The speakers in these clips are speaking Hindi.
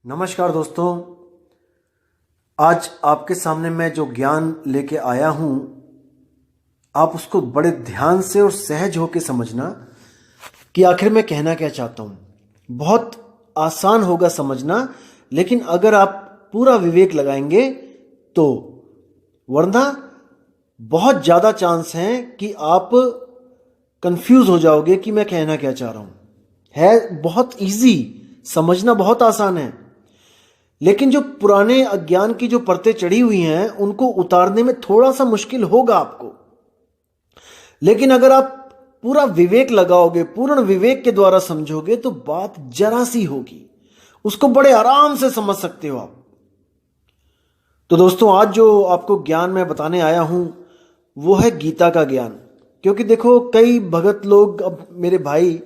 नमस्कार दोस्तों, आज आपके सामने मैं जो ज्ञान लेके आया हूं, आप उसको बड़े ध्यान से और सहज होकर समझना कि आखिर मैं कहना क्या चाहता हूं। बहुत आसान होगा समझना, लेकिन अगर आप पूरा विवेक लगाएंगे तो, वरना बहुत ज़्यादा चांस हैं कि आप कंफ्यूज हो जाओगे कि मैं कहना क्या चाह रहा हूं। है बहुत इजी, समझना बहुत आसान है, लेकिन जो पुराने अज्ञान की जो परतें चढ़ी हुई हैं उनको उतारने में थोड़ा सा मुश्किल होगा आपको। लेकिन अगर आप पूरा विवेक लगाओगे, पूर्ण विवेक के द्वारा समझोगे तो बात जरा सी होगी, उसको बड़े आराम से समझ सकते हो आप। तो दोस्तों, आज जो आपको ज्ञान मैं बताने आया हूं वो है गीता का ज्ञान। क्योंकि देखो, कई भगत लोग, अब मेरे भाई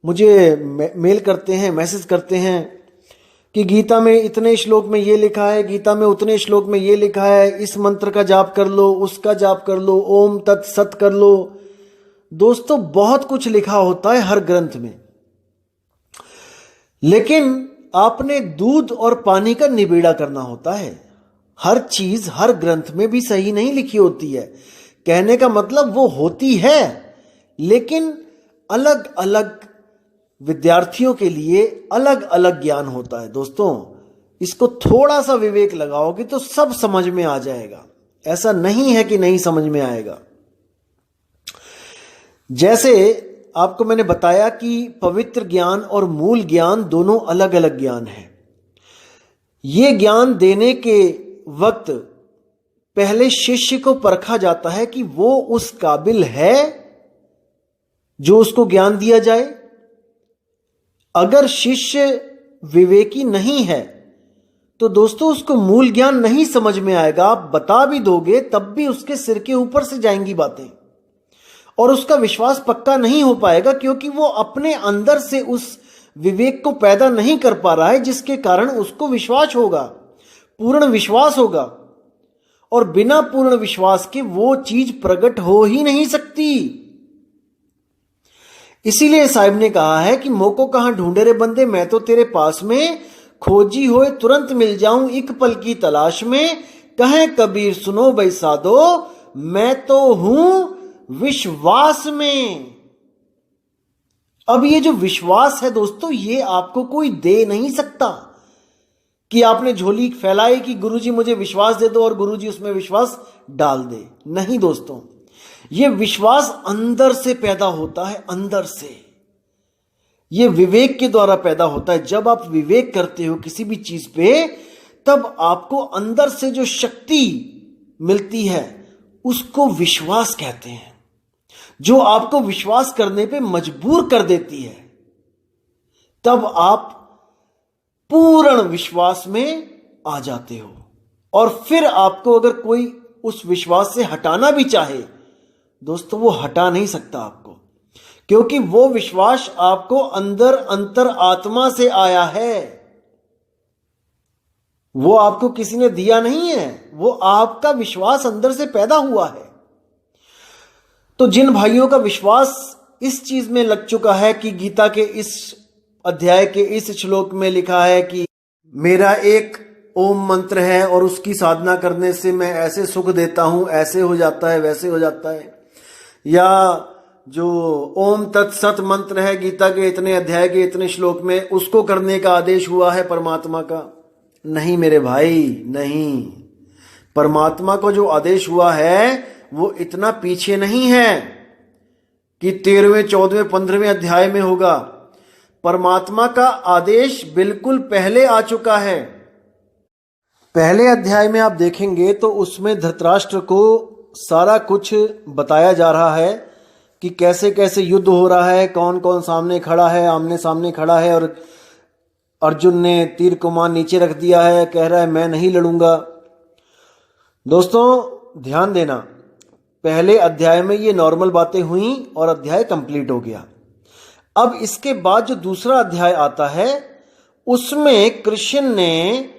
मुझे मेल करते हैं, मैसेज करते हैं कि गीता में इतने श्लोक में ये लिखा है, गीता में उतने श्लोक में ये लिखा है, इस मंत्र का जाप कर लो, उसका जाप कर लो, ओम तत्सत कर लो। दोस्तों, बहुत कुछ लिखा होता है हर ग्रंथ में, लेकिन आपने दूध और पानी का निबेड़ा करना होता है। हर चीज हर ग्रंथ में भी सही नहीं लिखी होती है। कहने का मतलब वो होती है, लेकिन अलग अलग विद्यार्थियों के लिए अलग अलग ज्ञान होता है। दोस्तों, इसको थोड़ा सा विवेक लगाओगे तो सब समझ में आ जाएगा। ऐसा नहीं है कि नहीं समझ में आएगा। जैसे आपको मैंने बताया कि पवित्र ज्ञान और मूल ज्ञान दोनों अलग अलग ज्ञान हैं। ये ज्ञान देने के वक्त पहले शिष्य को परखा जाता है कि वो उस काबिल है जो उसको ज्ञान दिया जाए। अगर शिष्य विवेकी नहीं है तो दोस्तों उसको मूल ज्ञान नहीं समझ में आएगा। आप बता भी दोगे तब भी उसके सिर के ऊपर से जाएंगी बातें, और उसका विश्वास पक्का नहीं हो पाएगा, क्योंकि वो अपने अंदर से उस विवेक को पैदा नहीं कर पा रहा है, जिसके कारण उसको विश्वास होगा, पूर्ण विश्वास होगा। और बिना पूर्ण विश्वास के वो चीज प्रकट हो ही नहीं सकती। इसीलिए साहिब ने कहा है कि मोको कहां ढूंढे रे बंदे, मैं तो तेरे पास में, खोजी होए तुरंत मिल जाऊं एक पल की तलाश में। कहे कबीर सुनो भाई साधो, मैं तो हूं विश्वास में। अब ये जो विश्वास है दोस्तों, ये आपको कोई दे नहीं सकता कि आपने झोली फैलाई कि गुरुजी मुझे विश्वास दे दो और गुरुजी उसमें विश्वास डाल दे। नहीं दोस्तों, ये विश्वास अंदर से पैदा होता है, अंदर से। ये विवेक के द्वारा पैदा होता है। जब आप विवेक करते हो किसी भी चीज पे, तब आपको अंदर से जो शक्ति मिलती है उसको विश्वास कहते हैं, जो आपको विश्वास करने पे मजबूर कर देती है। तब आप पूर्ण विश्वास में आ जाते हो, और फिर आपको अगर कोई उस विश्वास से हटाना भी चाहे दोस्तों, वो हटा नहीं सकता आपको, क्योंकि वो विश्वास आपको अंदर अंतर आत्मा से आया है। वो आपको किसी ने दिया नहीं है, वो आपका विश्वास अंदर से पैदा हुआ है। तो जिन भाइयों का विश्वास इस चीज में लग चुका है कि गीता के इस अध्याय के इस श्लोक में लिखा है कि मेरा एक ओम मंत्र है और उसकी साधना करने से मैं ऐसे सुख देता हूं, ऐसे हो जाता है, वैसे हो जाता है, या जो ओम तत्सत मंत्र है गीता के इतने अध्याय के इतने श्लोक में, उसको करने का आदेश हुआ है परमात्मा का। नहीं मेरे भाई, नहीं। परमात्मा को जो आदेश हुआ है वो इतना पीछे नहीं है कि 13वें 14वें 15वें अध्याय में होगा। परमात्मा का आदेश बिल्कुल पहले आ चुका है। पहले अध्याय में आप देखेंगे तो उसमें धृतराष्ट्र को सारा कुछ बताया जा रहा है कि कैसे कैसे युद्ध हो रहा है, कौन कौन सामने खड़ा है, आमने सामने खड़ा है। और अर्जुन ने तीर कमान नीचे रख दिया है, कह रहा है मैं नहीं लड़ूंगा। दोस्तों ध्यान देना, पहले अध्याय में ये नॉर्मल बातें हुई और अध्याय कंप्लीट हो गया। अब इसके बाद जो दूसरा अध्याय आता है उसमें कृष्ण ने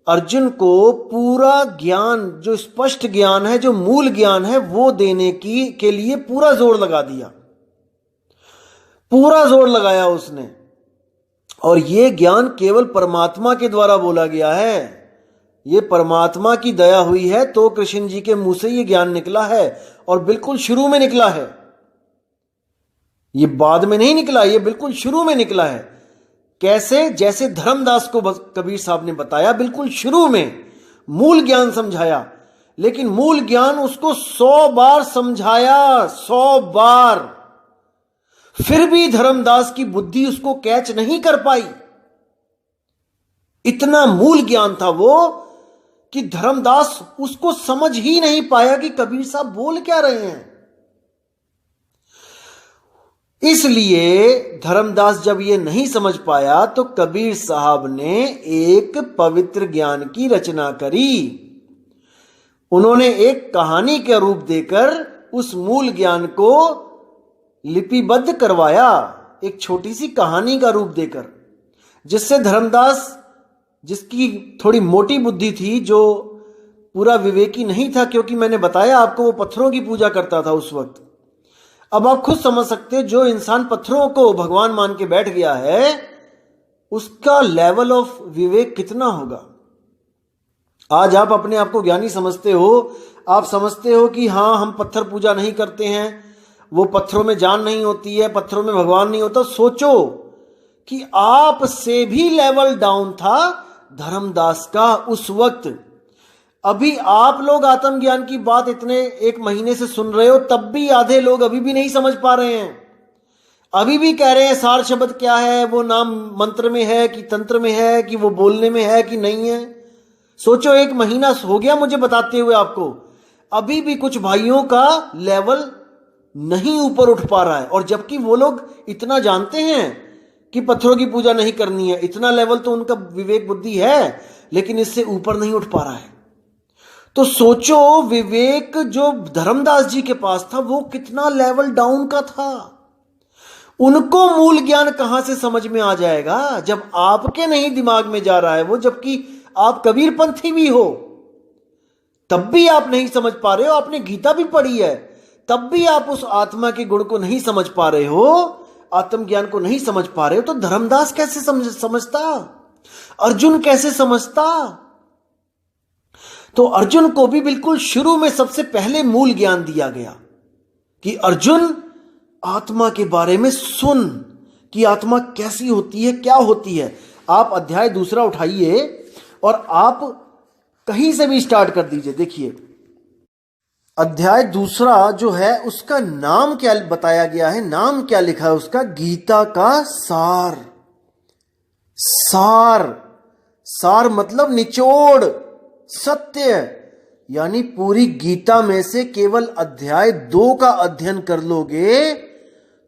अर्जुन को पूरा ज्ञान, जो स्पष्ट ज्ञान है, जो मूल ज्ञान है, वो देने के लिए पूरा जोर लगा दिया, पूरा जोर लगाया उसने। और ये ज्ञान केवल परमात्मा के द्वारा बोला गया है। ये परमात्मा की दया हुई है तो कृष्ण जी के मुंह से ये ज्ञान निकला है, और बिल्कुल शुरू में निकला है। ये बाद में नहीं निकला, ये बिल्कुल शुरू में निकला है। कैसे? जैसे धर्मदास को कबीर साहब ने बताया, बिल्कुल शुरू में मूल ज्ञान समझाया, लेकिन मूल ज्ञान उसको 100 बार समझाया, 100 बार, फिर भी धर्मदास की बुद्धि उसको कैच नहीं कर पाई। इतना मूल ज्ञान था वो कि धर्मदास उसको समझ ही नहीं पाया कि कबीर साहब बोल क्या रहे हैं। इसलिए धर्मदास जब ये नहीं समझ पाया तो कबीर साहब ने एक पवित्र ज्ञान की रचना करी। उन्होंने एक कहानी का रूप देकर उस मूल ज्ञान को लिपिबद्ध करवाया, एक छोटी सी कहानी का रूप देकर, जिससे धर्मदास, जिसकी थोड़ी मोटी बुद्धि थी, जो पूरा विवेकी नहीं था, क्योंकि मैंने बताया आपको वो पत्थरों की पूजा करता था उस वक्त। अब आप खुद समझ सकते हैं, जो इंसान पत्थरों को भगवान मान के बैठ गया है उसका लेवल ऑफ विवेक कितना होगा। आज आप अपने आप को ज्ञानी समझते हो, आप समझते हो कि हाँ हम पत्थर पूजा नहीं करते हैं, वो पत्थरों में जान नहीं होती है, पत्थरों में भगवान नहीं होता। सोचो कि आप से भी लेवल डाउन था धर्मदास का उस वक्त। अभी आप लोग आत्मज्ञान की बात इतने 1 महीने से सुन रहे हो, तब भी आधे लोग अभी भी नहीं समझ पा रहे हैं। अभी भी कह रहे हैं सार शब्द क्या है, वो नाम मंत्र में है कि तंत्र में है कि वो बोलने में है कि नहीं है। सोचो 1 महीना हो गया मुझे बताते हुए आपको, अभी भी कुछ भाइयों का लेवल नहीं ऊपर उठ पा रहा है। और जबकि वो लोग इतना जानते हैं कि पत्थरों की पूजा नहीं करनी है, इतना लेवल तो उनका विवेक बुद्धि है, लेकिन इससे ऊपर नहीं उठ पा रहा है। तो सोचो विवेक जो धर्मदास जी के पास था वो कितना लेवल डाउन का था। उनको मूल ज्ञान कहां से समझ में आ जाएगा जब आपके नहीं दिमाग में जा रहा है वो, जबकि आप कबीरपंथी भी हो, तब भी आप नहीं समझ पा रहे हो। आपने गीता भी पढ़ी है, तब भी आप उस आत्मा के गुण को नहीं समझ पा रहे हो, आत्मज्ञान को नहीं समझ पा रहे हो। तो धर्मदास कैसे समझता, अर्जुन कैसे समझता। तो अर्जुन को भी बिल्कुल शुरू में सबसे पहले मूल ज्ञान दिया गया कि अर्जुन आत्मा के बारे में सुन कि आत्मा कैसी होती है, क्या होती है। आप अध्याय 2 उठाइए और आप कहीं से भी स्टार्ट कर दीजिए। देखिए अध्याय 2 जो है उसका नाम क्या बताया गया है, नाम क्या लिखा है उसका, गीता का सार। सार, सार मतलब निचोड़, सत्य। यानी पूरी गीता में से केवल अध्याय 2 का अध्ययन कर लोगे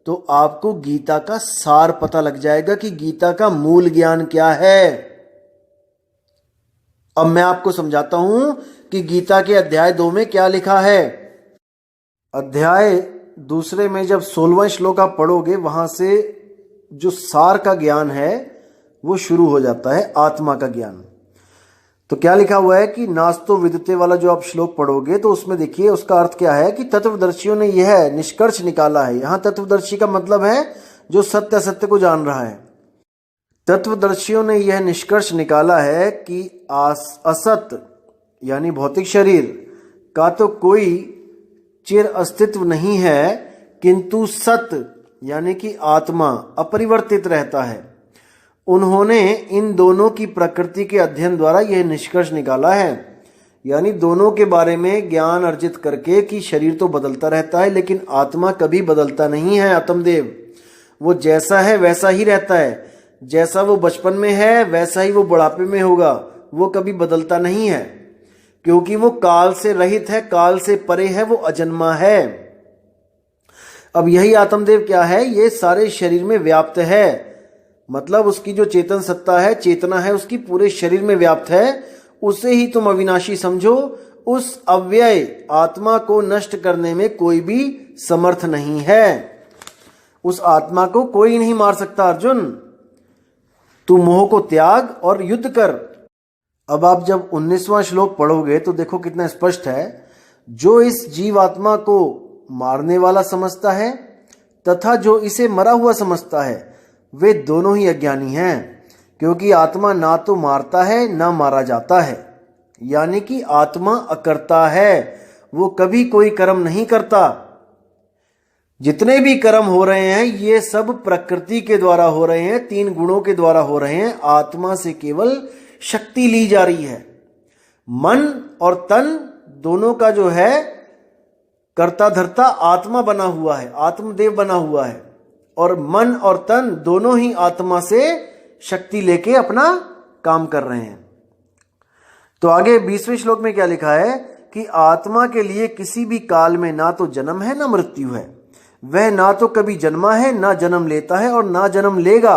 तो आपको गीता का सार पता लग जाएगा कि गीता का मूल ज्ञान क्या है। अब मैं आपको समझाता हूं कि गीता के अध्याय 2 में क्या लिखा है। अध्याय 2 में जब 16वां श्लोक आप पढ़ोगे, वहां से जो सार का ज्ञान है वो शुरू हो जाता है, आत्मा का ज्ञान। तो क्या लिखा हुआ है कि नास्तो विदते वाला जो आप श्लोक पढ़ोगे तो उसमें देखिए उसका अर्थ क्या है कि तत्वदर्शियों ने यह निष्कर्ष निकाला है। यहां तत्वदर्शी का मतलब है जो सत्य सत्य को जान रहा है। तत्वदर्शियों ने यह निष्कर्ष निकाला है कि असत यानी भौतिक शरीर का तो कोई चिर अस्तित्व नहीं है, किंतु सत यानी कि आत्मा अपरिवर्तित रहता है। उन्होंने इन दोनों की प्रकृति के अध्ययन द्वारा यह निष्कर्ष निकाला है, यानी दोनों के बारे में ज्ञान अर्जित करके कि शरीर तो बदलता रहता है लेकिन आत्मा कभी बदलता नहीं है। आत्मदेव वो जैसा है वैसा ही रहता है, जैसा वो बचपन में है वैसा ही वो बुढ़ापे में होगा, वो कभी बदलता नहीं है, क्योंकि वो काल से रहित है, काल से परे है, वो अजन्मा है। अब यही आत्मदेव क्या है, ये सारे शरीर में व्याप्त है, मतलब उसकी जो चेतन सत्ता है, चेतना है, उसकी पूरे शरीर में व्याप्त है। उसे ही तुम अविनाशी समझो। उस अव्यय आत्मा को नष्ट करने में कोई भी समर्थ नहीं है। उस आत्मा को कोई नहीं मार सकता। अर्जुन तू मोह को त्याग और युद्ध कर। अब आप जब 19वां श्लोक पढ़ोगे तो देखो कितना स्पष्ट है। जो इस जीवात्मा को मारने वाला समझता है तथा जो इसे मरा हुआ समझता है वे दोनों ही अज्ञानी हैं, क्योंकि आत्मा ना तो मारता है ना मारा जाता है। यानी कि आत्मा अकर्ता है, वो कभी कोई कर्म नहीं करता। जितने भी कर्म हो रहे हैं ये सब प्रकृति के द्वारा हो रहे हैं, 3 गुणों के द्वारा हो रहे हैं। आत्मा से केवल शक्ति ली जा रही है। मन और तन दोनों का जो है कर्ता धर्ता आत्मा बना हुआ है, आत्मदेव बना हुआ है, और मन और तन दोनों ही आत्मा से शक्ति लेके अपना काम कर रहे हैं। तो आगे 20वें श्लोक में क्या लिखा है कि आत्मा के लिए किसी भी काल में ना तो जन्म है ना मृत्यु है। वह ना तो कभी जन्मा है ना जन्म लेता है और ना जन्म लेगा।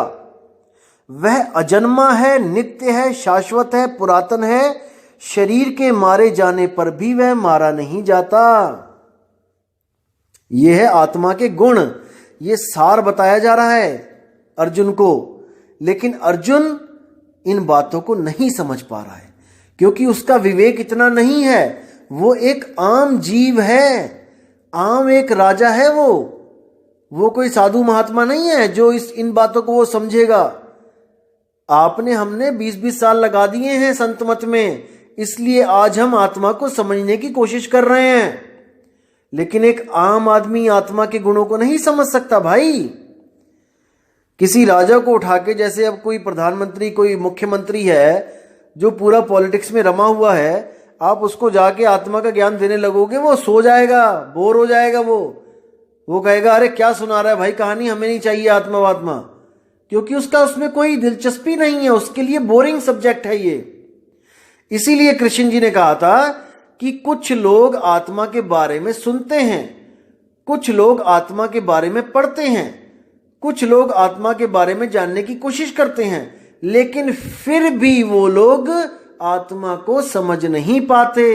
वह अजन्मा है, नित्य है, शाश्वत है, पुरातन है। शरीर के मारे जाने पर भी वह मारा नहीं जाता। यह है आत्मा के गुण। ये सार बताया जा रहा है अर्जुन को, लेकिन अर्जुन इन बातों को नहीं समझ पा रहा है क्योंकि उसका विवेक इतना नहीं है। वो एक आम जीव है, आम एक राजा है। वो कोई साधु महात्मा नहीं है जो इन बातों को वो समझेगा। आपने हमने 20-20 साल लगा दिए हैं संत मत में, इसलिए आज हम आत्मा को समझने की कोशिश कर रहे हैं। लेकिन एक आम आदमी आत्मा के गुणों को नहीं समझ सकता भाई। किसी राजा को उठा के, जैसे अब कोई प्रधानमंत्री कोई मुख्यमंत्री है जो पूरा पॉलिटिक्स में रमा हुआ है, आप उसको जाके आत्मा का ज्ञान देने लगोगे, वो सो जाएगा, बोर हो जाएगा। वो कहेगा अरे क्या सुना रहा है भाई कहानी, हमें नहीं चाहिए आत्मा वात्मा, क्योंकि उसका उसमें कोई दिलचस्पी नहीं है, उसके लिए बोरिंग सब्जेक्ट है ये। इसीलिए कृष्ण जी ने कहा था कि कुछ लोग आत्मा के बारे में सुनते हैं, कुछ लोग आत्मा के बारे में पढ़ते हैं, कुछ लोग आत्मा के बारे में जानने की कोशिश करते हैं, लेकिन फिर भी वो लोग आत्मा को समझ नहीं पाते।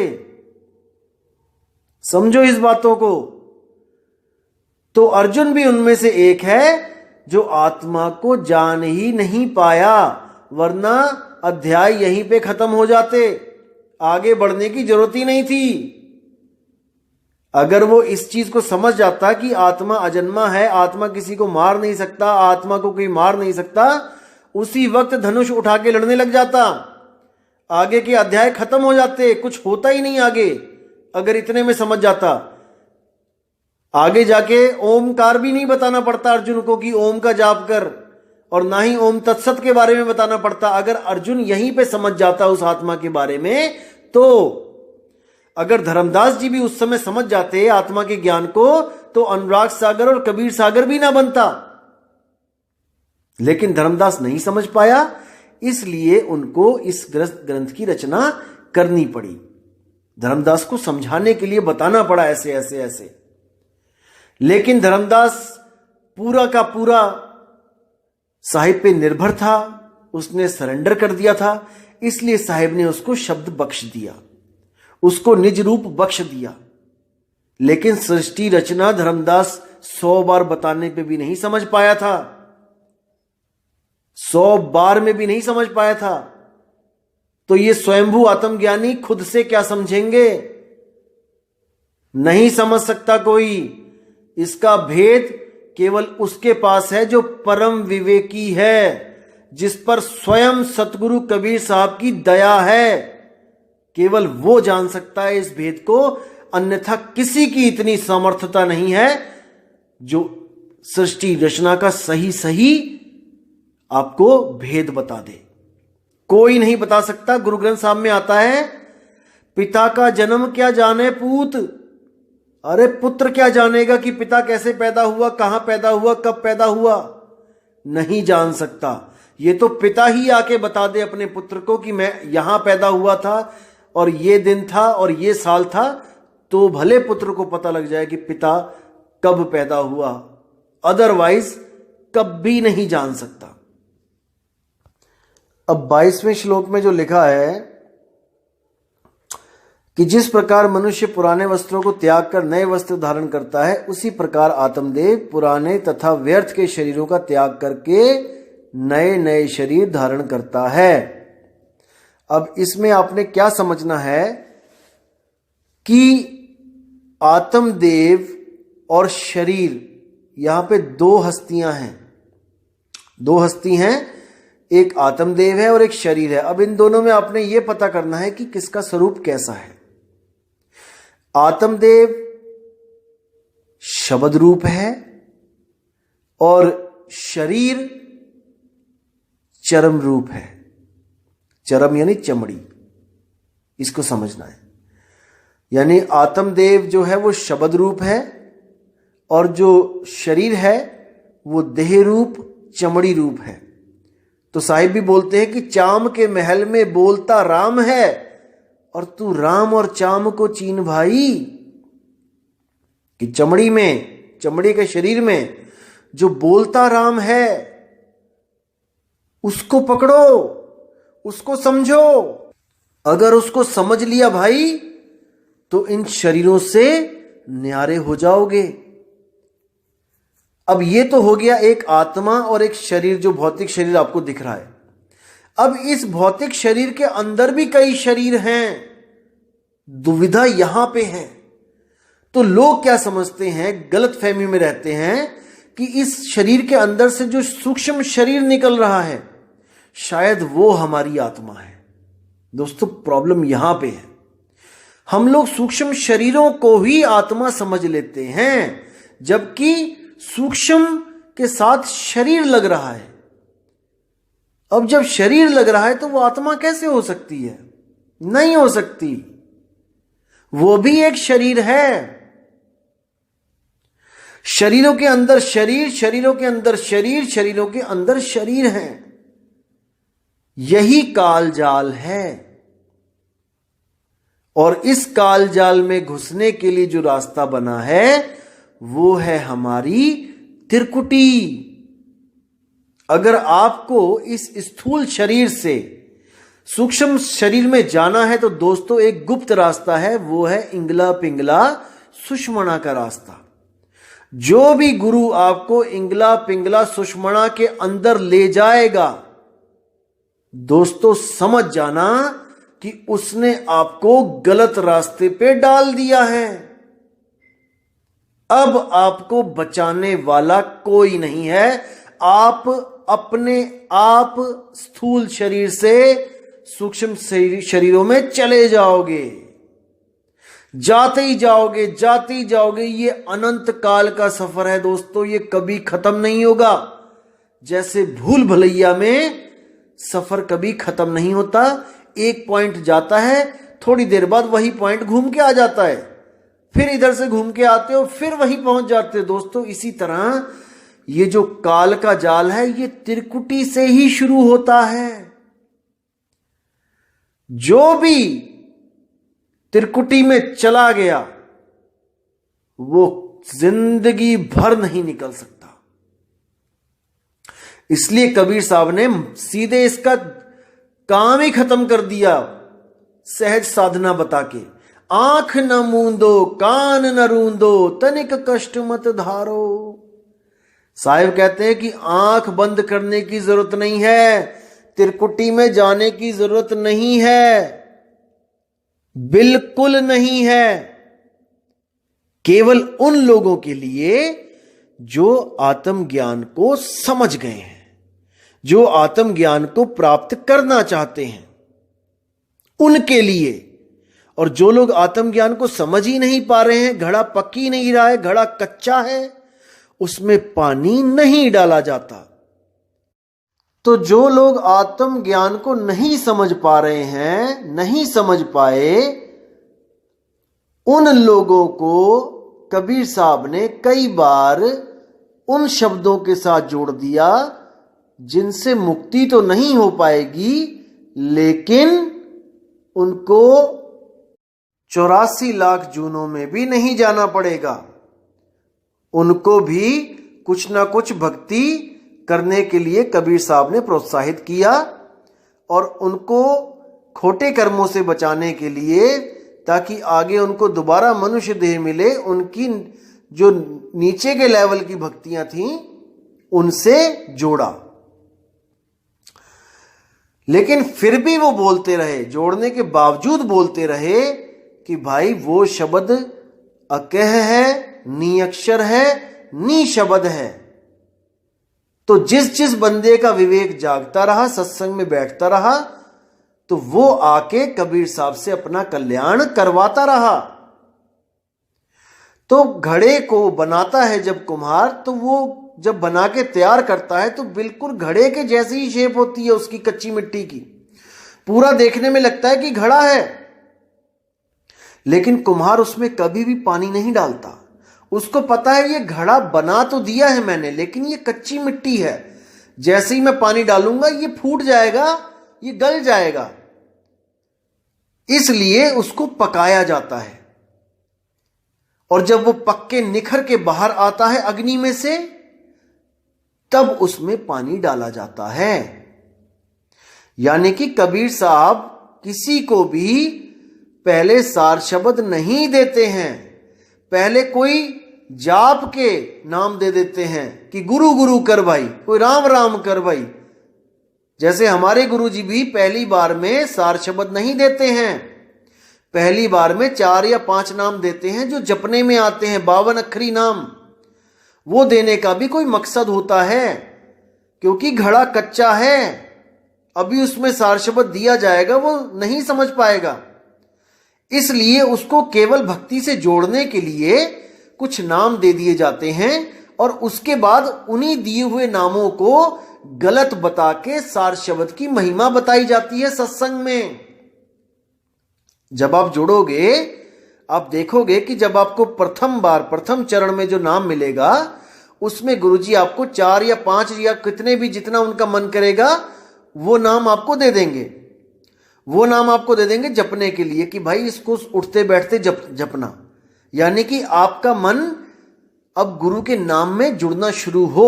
समझो इस बातों को। तो अर्जुन भी उनमें से एक है जो आत्मा को जान ही नहीं पाया, वरना अध्याय यहीं पे खत्म हो जाते, आगे बढ़ने की जरूरत ही नहीं थी। अगर वो इस चीज को समझ जाता कि आत्मा अजन्मा है, आत्मा किसी को मार नहीं सकता, आत्मा को कोई मार नहीं सकता, उसी वक्त धनुष उठा के लड़ने लग जाता, आगे के अध्याय खत्म हो जाते, कुछ होता ही नहीं आगे। अगर इतने में समझ जाता, आगे जाके ओमकार भी नहीं बताना पड़ता अर्जुन को कि ओम का जाप कर, और ना ही ओम तत्सत के बारे में बताना पड़ता। अगर अर्जुन यहीं पे समझ जाता उस आत्मा के बारे में, तो अगर धर्मदास जी भी उस समय समझ जाते आत्मा के ज्ञान को, तो अनुराग सागर और कबीर सागर भी ना बनता। लेकिन धर्मदास नहीं समझ पाया, इसलिए उनको इस ग्रंथ की रचना करनी पड़ी। धर्मदास को समझाने के लिए बताना पड़ा ऐसे ऐसे ऐसे। लेकिन धर्मदास पूरा का पूरा साहिब पे निर्भर था, उसने सरेंडर कर दिया था, इसलिए साहिब ने उसको शब्द बख्श दिया, उसको निज रूप बख्श दिया। लेकिन सृष्टि रचना धर्मदास 100 बार बताने पे भी नहीं समझ पाया था, 100 बार में भी नहीं समझ पाया था। तो ये स्वयंभू आत्मज्ञानी खुद से क्या समझेंगे? नहीं समझ सकता कोई। इसका भेद केवल उसके पास है जो परम विवेकी है, जिस पर स्वयं सतगुरु कबीर साहब की दया है। केवल वो जान सकता है इस भेद को, अन्यथा किसी की इतनी सामर्थ्यता नहीं है जो सृष्टि रचना का सही सही आपको भेद बता दे। कोई नहीं बता सकता। गुरु ग्रंथ साहब में आता है, पिता का जन्म क्या जाने पूत। अरे पुत्र क्या जानेगा कि पिता कैसे पैदा हुआ, कहां पैदा हुआ, कब पैदा हुआ? नहीं जान सकता। ये तो पिता ही आके बता दे अपने पुत्र को कि मैं यहां पैदा हुआ था और ये दिन था और ये साल था, तो भले पुत्र को पता लग जाए कि पिता कब पैदा हुआ, अदरवाइज कभी नहीं जान सकता। अब 22वें श्लोक में जो लिखा है कि जिस प्रकार मनुष्य पुराने वस्त्रों को त्याग कर नए वस्त्र धारण करता है, उसी प्रकार आत्मदेव पुराने तथा व्यर्थ के शरीरों का त्याग करके नए नए शरीर धारण करता है। अब इसमें आपने क्या समझना है कि आत्मदेव और शरीर, यहां पे 2 हस्तियां हैं, दो हस्ती हैं, एक आत्मदेव है और एक शरीर है। अब इन दोनों में आपने ये पता करना है कि किसका स्वरूप कैसा है। आत्मदेव शब्द रूप है और शरीर चरम रूप है। चरम यानी चमड़ी, इसको समझना है। यानी आत्मदेव जो है वो शब्द रूप है और जो शरीर है वो देह रूप चमड़ी रूप है। तो साहिब भी बोलते हैं कि चाम के महल में बोलता राम है और तू राम और चाम को चीन भाई। कि चमड़ी में, चमड़ी के शरीर में जो बोलता राम है उसको पकड़ो, उसको समझो। अगर उसको समझ लिया भाई तो इन शरीरों से न्यारे हो जाओगे। अब ये तो हो गया एक आत्मा और एक शरीर, जो भौतिक शरीर आपको दिख रहा है। अब इस भौतिक शरीर के अंदर भी कई शरीर हैं। दुविधा यहां पे है। तो लोग क्या समझते हैं, गलत फहमी में रहते हैं कि इस शरीर के अंदर से जो सूक्ष्म शरीर निकल रहा है शायद वो हमारी आत्मा है। दोस्तों प्रॉब्लम यहां पे है, हम लोग सूक्ष्म शरीरों को ही आत्मा समझ लेते हैं, जबकि सूक्ष्म के साथ शरीर लग रहा है। अब जब शरीर लग रहा है तो वो आत्मा कैसे हो सकती है? नहीं हो सकती। वो भी एक शरीर है। शरीरों के अंदर शरीर, शरीरों के अंदर शरीर, शरीरों के अंदर शरीर है। यही काल जाल है। और इस काल जाल में घुसने के लिए जो रास्ता बना है वो है हमारी त्रिकुटी। अगर आपको इस स्थूल शरीर से सूक्ष्म शरीर में जाना है तो दोस्तों एक गुप्त रास्ता है, वो है इंगला पिंगला सुषमणा का रास्ता। जो भी गुरु आपको इंगला पिंगला सुषमणा के अंदर ले जाएगा, दोस्तों समझ जाना कि उसने आपको गलत रास्ते पे डाल दिया है। अब आपको बचाने वाला कोई नहीं है। आप अपने आप स्थूल शरीर से सूक्ष्म शरीरों में चले जाओगे, जाते ही जाओगे, जाते ही जाओगे। ये अनंत काल का सफर है दोस्तों, ये कभी खत्म नहीं होगा। जैसे भूल भुलैया में सफर कभी खत्म नहीं होता। एक पॉइंट जाता है, थोड़ी देर बाद वही पॉइंट घूम के आ जाता है, फिर इधर से घूम के आते हो, फिर वहीं पहुंच जाते हो। दोस्तों इसी तरह ये जो काल का जाल है ये त्रिकुटी से ही शुरू होता है। जो भी त्रिकुटी में चला गया वो जिंदगी भर नहीं निकल सकता। इसलिए कबीर साहब ने सीधे इसका काम ही खत्म कर दिया, सहज साधना बता के। आंख न मूंदो, कान न रूंदो, तनिक कष्ट मत धारो। साहिब कहते हैं कि आंख बंद करने की जरूरत नहीं है, त्रिकुटी में जाने की जरूरत नहीं है, बिल्कुल नहीं है। केवल उन लोगों के लिए जो आत्मज्ञान को समझ गए हैं, जो आत्मज्ञान को प्राप्त करना चाहते हैं, उनके लिए। और जो लोग आत्मज्ञान को समझ ही नहीं पा रहे हैं, घड़ा पक ही नहीं रहा है, घड़ा कच्चा है, उसमें पानी नहीं डाला जाता। तो जो लोग आत्मज्ञान को नहीं समझ पा रहे हैं, नहीं समझ पाए, उन लोगों को कबीर साहब ने कई बार उन शब्दों के साथ जोड़ दिया जिनसे मुक्ति तो नहीं हो पाएगी, लेकिन उनको 84 लाख जूनों में भी नहीं जाना पड़ेगा। उनको भी कुछ ना कुछ भक्ति करने के लिए कबीर साहब ने प्रोत्साहित किया और उनको खोटे कर्मों से बचाने के लिए, ताकि आगे उनको दोबारा मनुष्य देह मिले, उनकी जो नीचे के लेवल की भक्तियां थीं उनसे जोड़ा। लेकिन फिर भी वो बोलते रहे, जोड़ने के बावजूद बोलते रहे कि भाई वो शब्द अकह है, नी अक्षर है, नी शब्द है। तो जिस जिस बंदे का विवेक जागता रहा, सत्संग में बैठता रहा, तो वो आके कबीर साहब से अपना कल्याण करवाता रहा। तो घड़े को बनाता है जब कुम्हार, तो वो जब बना के तैयार करता है तो बिल्कुल घड़े के जैसी ही शेप होती है उसकी, कच्ची मिट्टी की। पूरा देखने में लगता है कि घड़ा है, लेकिन कुम्हार उसमें कभी भी पानी नहीं डालता। उसको पता है ये घड़ा बना तो दिया है मैंने, लेकिन ये कच्ची मिट्टी है, जैसे ही मैं पानी डालूंगा ये फूट जाएगा, ये गल जाएगा। इसलिए उसको पकाया जाता है, और जब वो पक के निखर के बाहर आता है अग्नि में से, तब उसमें पानी डाला जाता है। यानी कि कबीर साहब किसी को भी पहले सार शब्द नहीं देते हैं, पहले कोई जाप के नाम दे देते हैं कि गुरु गुरु कर भाई, कोई राम राम कर भाई। जैसे हमारे गुरुजी भी पहली बार में सार शब्द नहीं देते हैं, पहली बार में 4 या 5 नाम देते हैं जो जपने में आते हैं, 52 अक्षरी नाम। वो देने का भी कोई मकसद होता है, क्योंकि घड़ा कच्चा है, अभी उसमें सार शब्द दिया जाएगा वो नहीं समझ पाएगा। इसलिए उसको केवल भक्ति से जोड़ने के लिए कुछ नाम दे दिए जाते हैं, और उसके बाद उन्हीं दिए हुए नामों को गलत बता के सार शब्द की महिमा बताई जाती है सत्संग में। जब आप जुड़ोगे, आप देखोगे कि जब आपको प्रथम चरण में जो नाम मिलेगा, उसमें गुरुजी आपको 4 या 5 या कितने भी, जितना उनका मन करेगा, वो नाम आपको दे देंगे। वो नाम आपको दे देंगे जपने के लिए कि भाई इसको उठते बैठते जपना। यानी कि आपका मन अब गुरु के नाम में जुड़ना शुरू हो,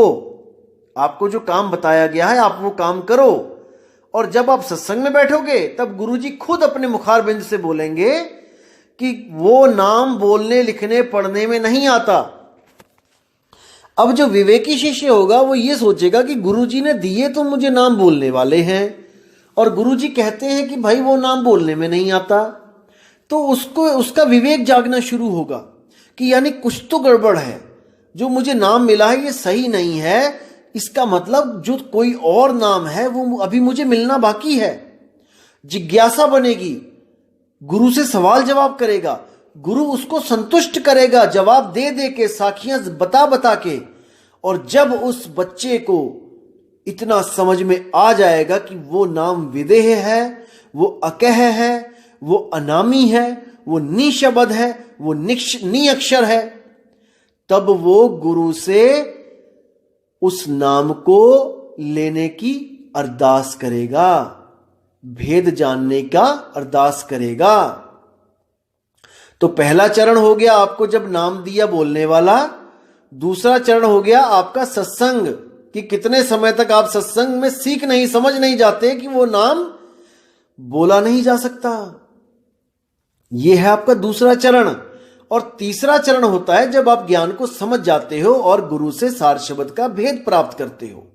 आपको जो काम बताया गया है आप वो काम करो। और जब आप सत्संग में बैठोगे तब गुरुजी खुद अपने मुखार बिंद से बोलेंगे कि वो नाम बोलने लिखने पढ़ने में नहीं आता। अब जो विवेकी शिष्य होगा वो ये सोचेगा कि गुरुजी ने दिए तो मुझे नाम बोलने वाले हैं, और गुरुजी कहते हैं कि भाई वो नाम बोलने में नहीं आता, तो उसका विवेक जागना शुरू होगा कि यानी कुछ तो गड़बड़ है, जो मुझे नाम मिला है ये सही नहीं है, इसका मतलब जो कोई और नाम है वो अभी मुझे मिलना बाकी है। जिज्ञासा बनेगी, गुरु से सवाल जवाब करेगा, गुरु उसको संतुष्ट करेगा जवाब दे दे के, साखियां बता बता के। और जब उस बच्चे को इतना समझ में आ जाएगा कि वो नाम विदेह है, वो अकह है, वो अनामी है, वो निशब्द है, वो नि अक्षर है, तब वो गुरु से उस नाम को लेने की अरदास करेगा, भेद जानने का अरदास करेगा। तो पहला चरण हो गया आपको जब नाम दिया बोलने वाला। दूसरा चरण हो गया आपका सत्संग, कि कितने समय तक आप सत्संग में सीख नहीं समझ नहीं जाते कि वो नाम बोला नहीं जा सकता। यह है आपका दूसरा चरण। और तीसरा चरण होता है जब आप ज्ञान को समझ जाते हो और गुरु से सार शब्द का भेद प्राप्त करते हो।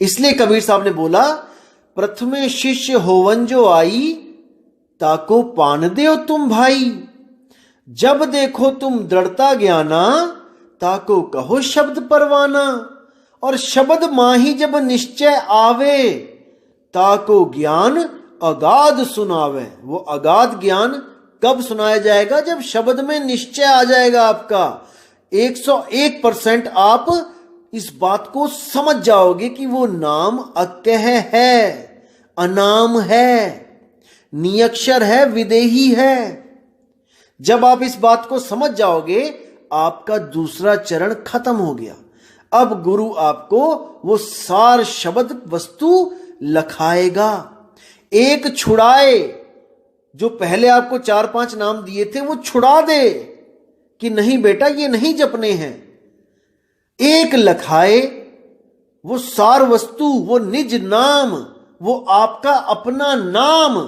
इसलिए कबीर साहब ने बोला, प्रथमे शिष्य होवन जो आई, ताको पान देओ तुम भाई। जब देखो तुम दृढ़ता ज्ञाना, ताको कहो शब्द परवाना। और शब्द माही जब निश्चय आवे, ताको ज्ञान अगाध सुनावे। वो अगाध ज्ञान कब सुनाया जाएगा? जब शब्द में निश्चय आ जाएगा आपका। 101% आप इस बात को समझ जाओगे कि वो नाम अकह है, अनाम है, नियक्षर है, विदेही है। जब आप इस बात को समझ जाओगे, आपका दूसरा चरण खत्म हो गया। अब गुरु आपको वो सार शब्द वस्तु लखाएगा। एक छुड़ाए, जो पहले आपको 4-5 नाम दिए थे वो छुड़ा दे कि नहीं बेटा ये नहीं जपने हैं। एक लखाए, वो सार वस्तु, वो निज नाम, वो आपका अपना नाम,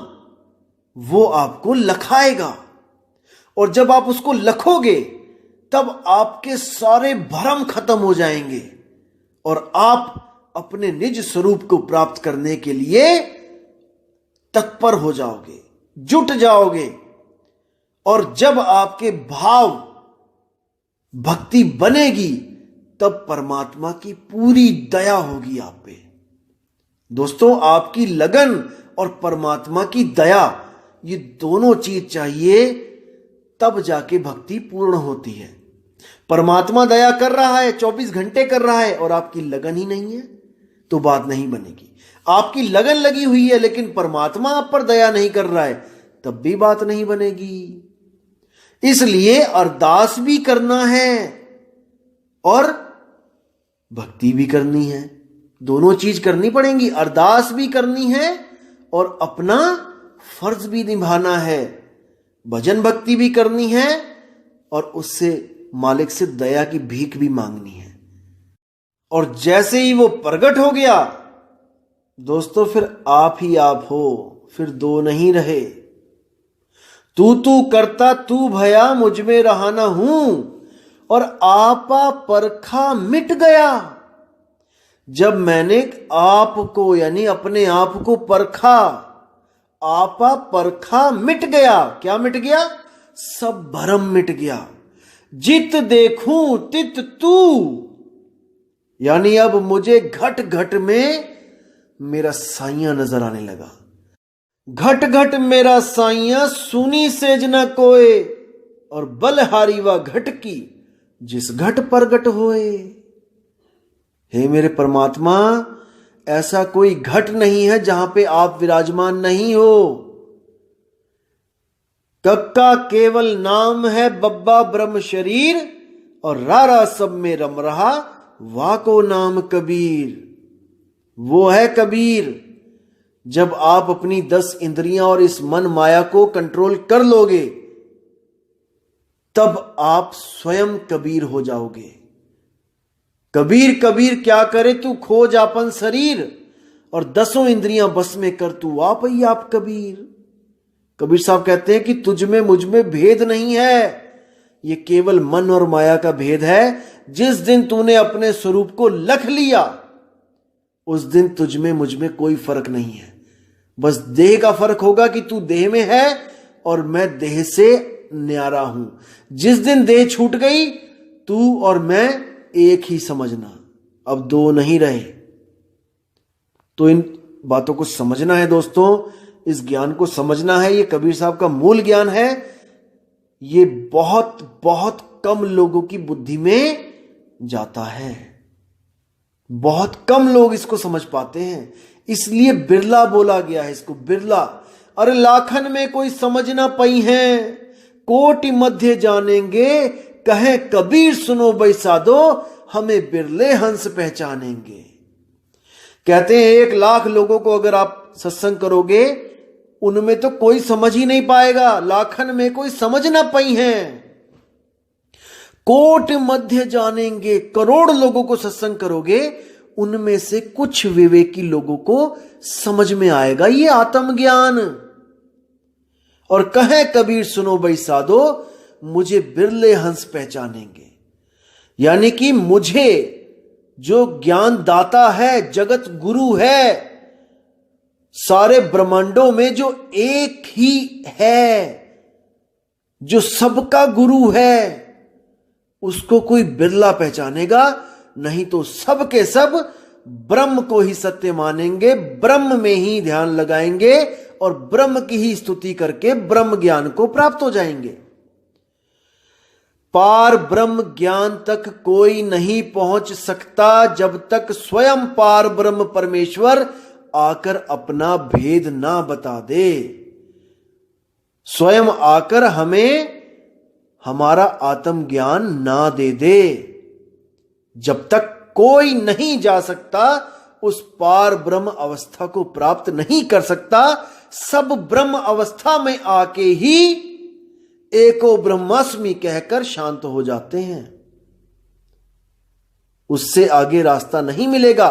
वो आपको लखाएगा। और जब आप उसको लखोगे तब आपके सारे भ्रम खत्म हो जाएंगे और आप अपने निज स्वरूप को प्राप्त करने के लिए तत्पर हो जाओगे, जुट जाओगे। और जब आपके भाव भक्ति बनेगी, तब परमात्मा की पूरी दया होगी आप पे। दोस्तों, आपकी लगन और परमात्मा की दया, ये दोनों चीज चाहिए, तब जाके भक्ति पूर्ण होती है। परमात्मा दया कर रहा है, 24 घंटे कर रहा है, और आपकी लगन ही नहीं है, तो बात नहीं बनेगी। आपकी लगन लगी हुई है लेकिन परमात्मा आप पर दया नहीं कर रहा है, तब भी बात नहीं बनेगी। इसलिए अरदास भी करना है और भक्ति भी करनी है, दोनों चीज करनी पड़ेंगी। अरदास भी करनी है और अपना फर्ज भी निभाना है, भजन भक्ति भी करनी है और उससे मालिक से दया की भीख भी मांगनी है। और जैसे ही वो प्रकट हो गया दोस्तों, फिर आप ही आप हो, फिर दो नहीं रहे। तू करता तू भया, मुझ में रहा ना हूं, और आपा परखा मिट गया। जब मैंने आपको यानी अपने आप को परखा, आपा परखा मिट गया। क्या मिट गया? सब भरम मिट गया। जित देखूं तित तू, यानी अब मुझे घट घट में मेरा साइया नजर आने लगा। घट घट मेरा साइया, सुनी सेज न कोय, और बलहारी व घट की जिस घट प्रगट होए। हे मेरे परमात्मा, ऐसा कोई घट नहीं है जहां पे आप विराजमान नहीं हो। कक्का केवल नाम है, बब्बा ब्रह्म शरीर, और रारा सब में रम रहा, वाको नाम कबीर। वो है कबीर। जब आप अपनी 10 इंद्रियां और इस मन माया को कंट्रोल कर लोगे, तब आप स्वयं कबीर हो जाओगे। कबीर कबीर क्या करे तू, खोज आपन शरीर, और 10 इंद्रियां बस में कर तू आप ही आप कबीर। कबीर साहब कहते हैं कि तुझ में मुझ में भेद नहीं है, ये केवल मन और माया का भेद है। जिस दिन तूने अपने स्वरूप को लख लिया, उस दिन तुझ में मुझ में कोई फर्क नहीं है। बस देह का फर्क होगा कि तू देह में है और मैं देह से न्यारा हूं। जिस दिन देह छूट गई, तू और मैं एक ही समझना, अब दो नहीं रहे। तो इन बातों को समझना है दोस्तों, इस ज्ञान को समझना है। ये कबीर साहब का मूल ज्ञान है। ये बहुत बहुत कम लोगों की बुद्धि में जाता है, बहुत कम लोग इसको समझ पाते हैं, इसलिए बिरला बोला गया है इसको, बिरला। अरे लाखन में कोई समझ ना पई है, कोटि मध्य जानेंगे, कहे कबीर सुनो बैसादो, हमें बिरले हंस पहचानेंगे। कहते हैं 1 लाख लोगों को अगर आप सत्संग करोगे, उनमें तो कोई समझ ही नहीं पाएगा। लाखन में कोई समझ ना पई है, कोट मध्य जानेंगे। करोड़ लोगों को सत्संग करोगे, उनमें से कुछ विवेकी लोगों को समझ में आएगा ये आत्मज्ञान। और कहे कबीर सुनो बैसादो, मुझे बिरले हंस पहचानेंगे। यानी कि मुझे जो ज्ञान दाता है, जगत गुरु है, सारे ब्रह्मांडों में जो एक ही है, जो सबका गुरु है, उसको कोई बिरला पहचानेगा। नहीं तो सब के सब ब्रह्म को ही सत्य मानेंगे, ब्रह्म में ही ध्यान लगाएंगे और ब्रह्म की ही स्तुति करके ब्रह्म ज्ञान को प्राप्त हो जाएंगे। पार ब्रह्म ज्ञान तक कोई नहीं पहुंच सकता जब तक स्वयं पार ब्रह्म परमेश्वर आकर अपना भेद ना बता दे। स्वयं आकर हमें हमारा आत्मज्ञान ना दे दे। जब तक कोई नहीं जा सकता, उस पार ब्रह्म अवस्था को प्राप्त नहीं कर सकता। सब ब्रह्म अवस्था में आके ही एको ब्रह्मास्मि कहकर शांत हो जाते हैं। उससे आगे रास्ता नहीं मिलेगा।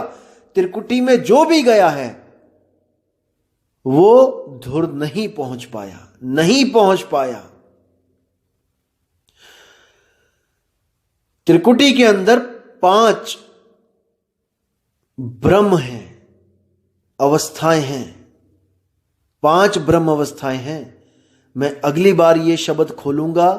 त्रिकुटी में जो भी गया है वो धुर नहीं पहुंच पाया, नहीं पहुंच पाया। त्रिकुटी के अंदर 5 ब्रह्म हैं, अवस्थाएं हैं, 5 ब्रह्म अवस्थाएं हैं। मैं अगली बार ये शब्द खोलूंगा,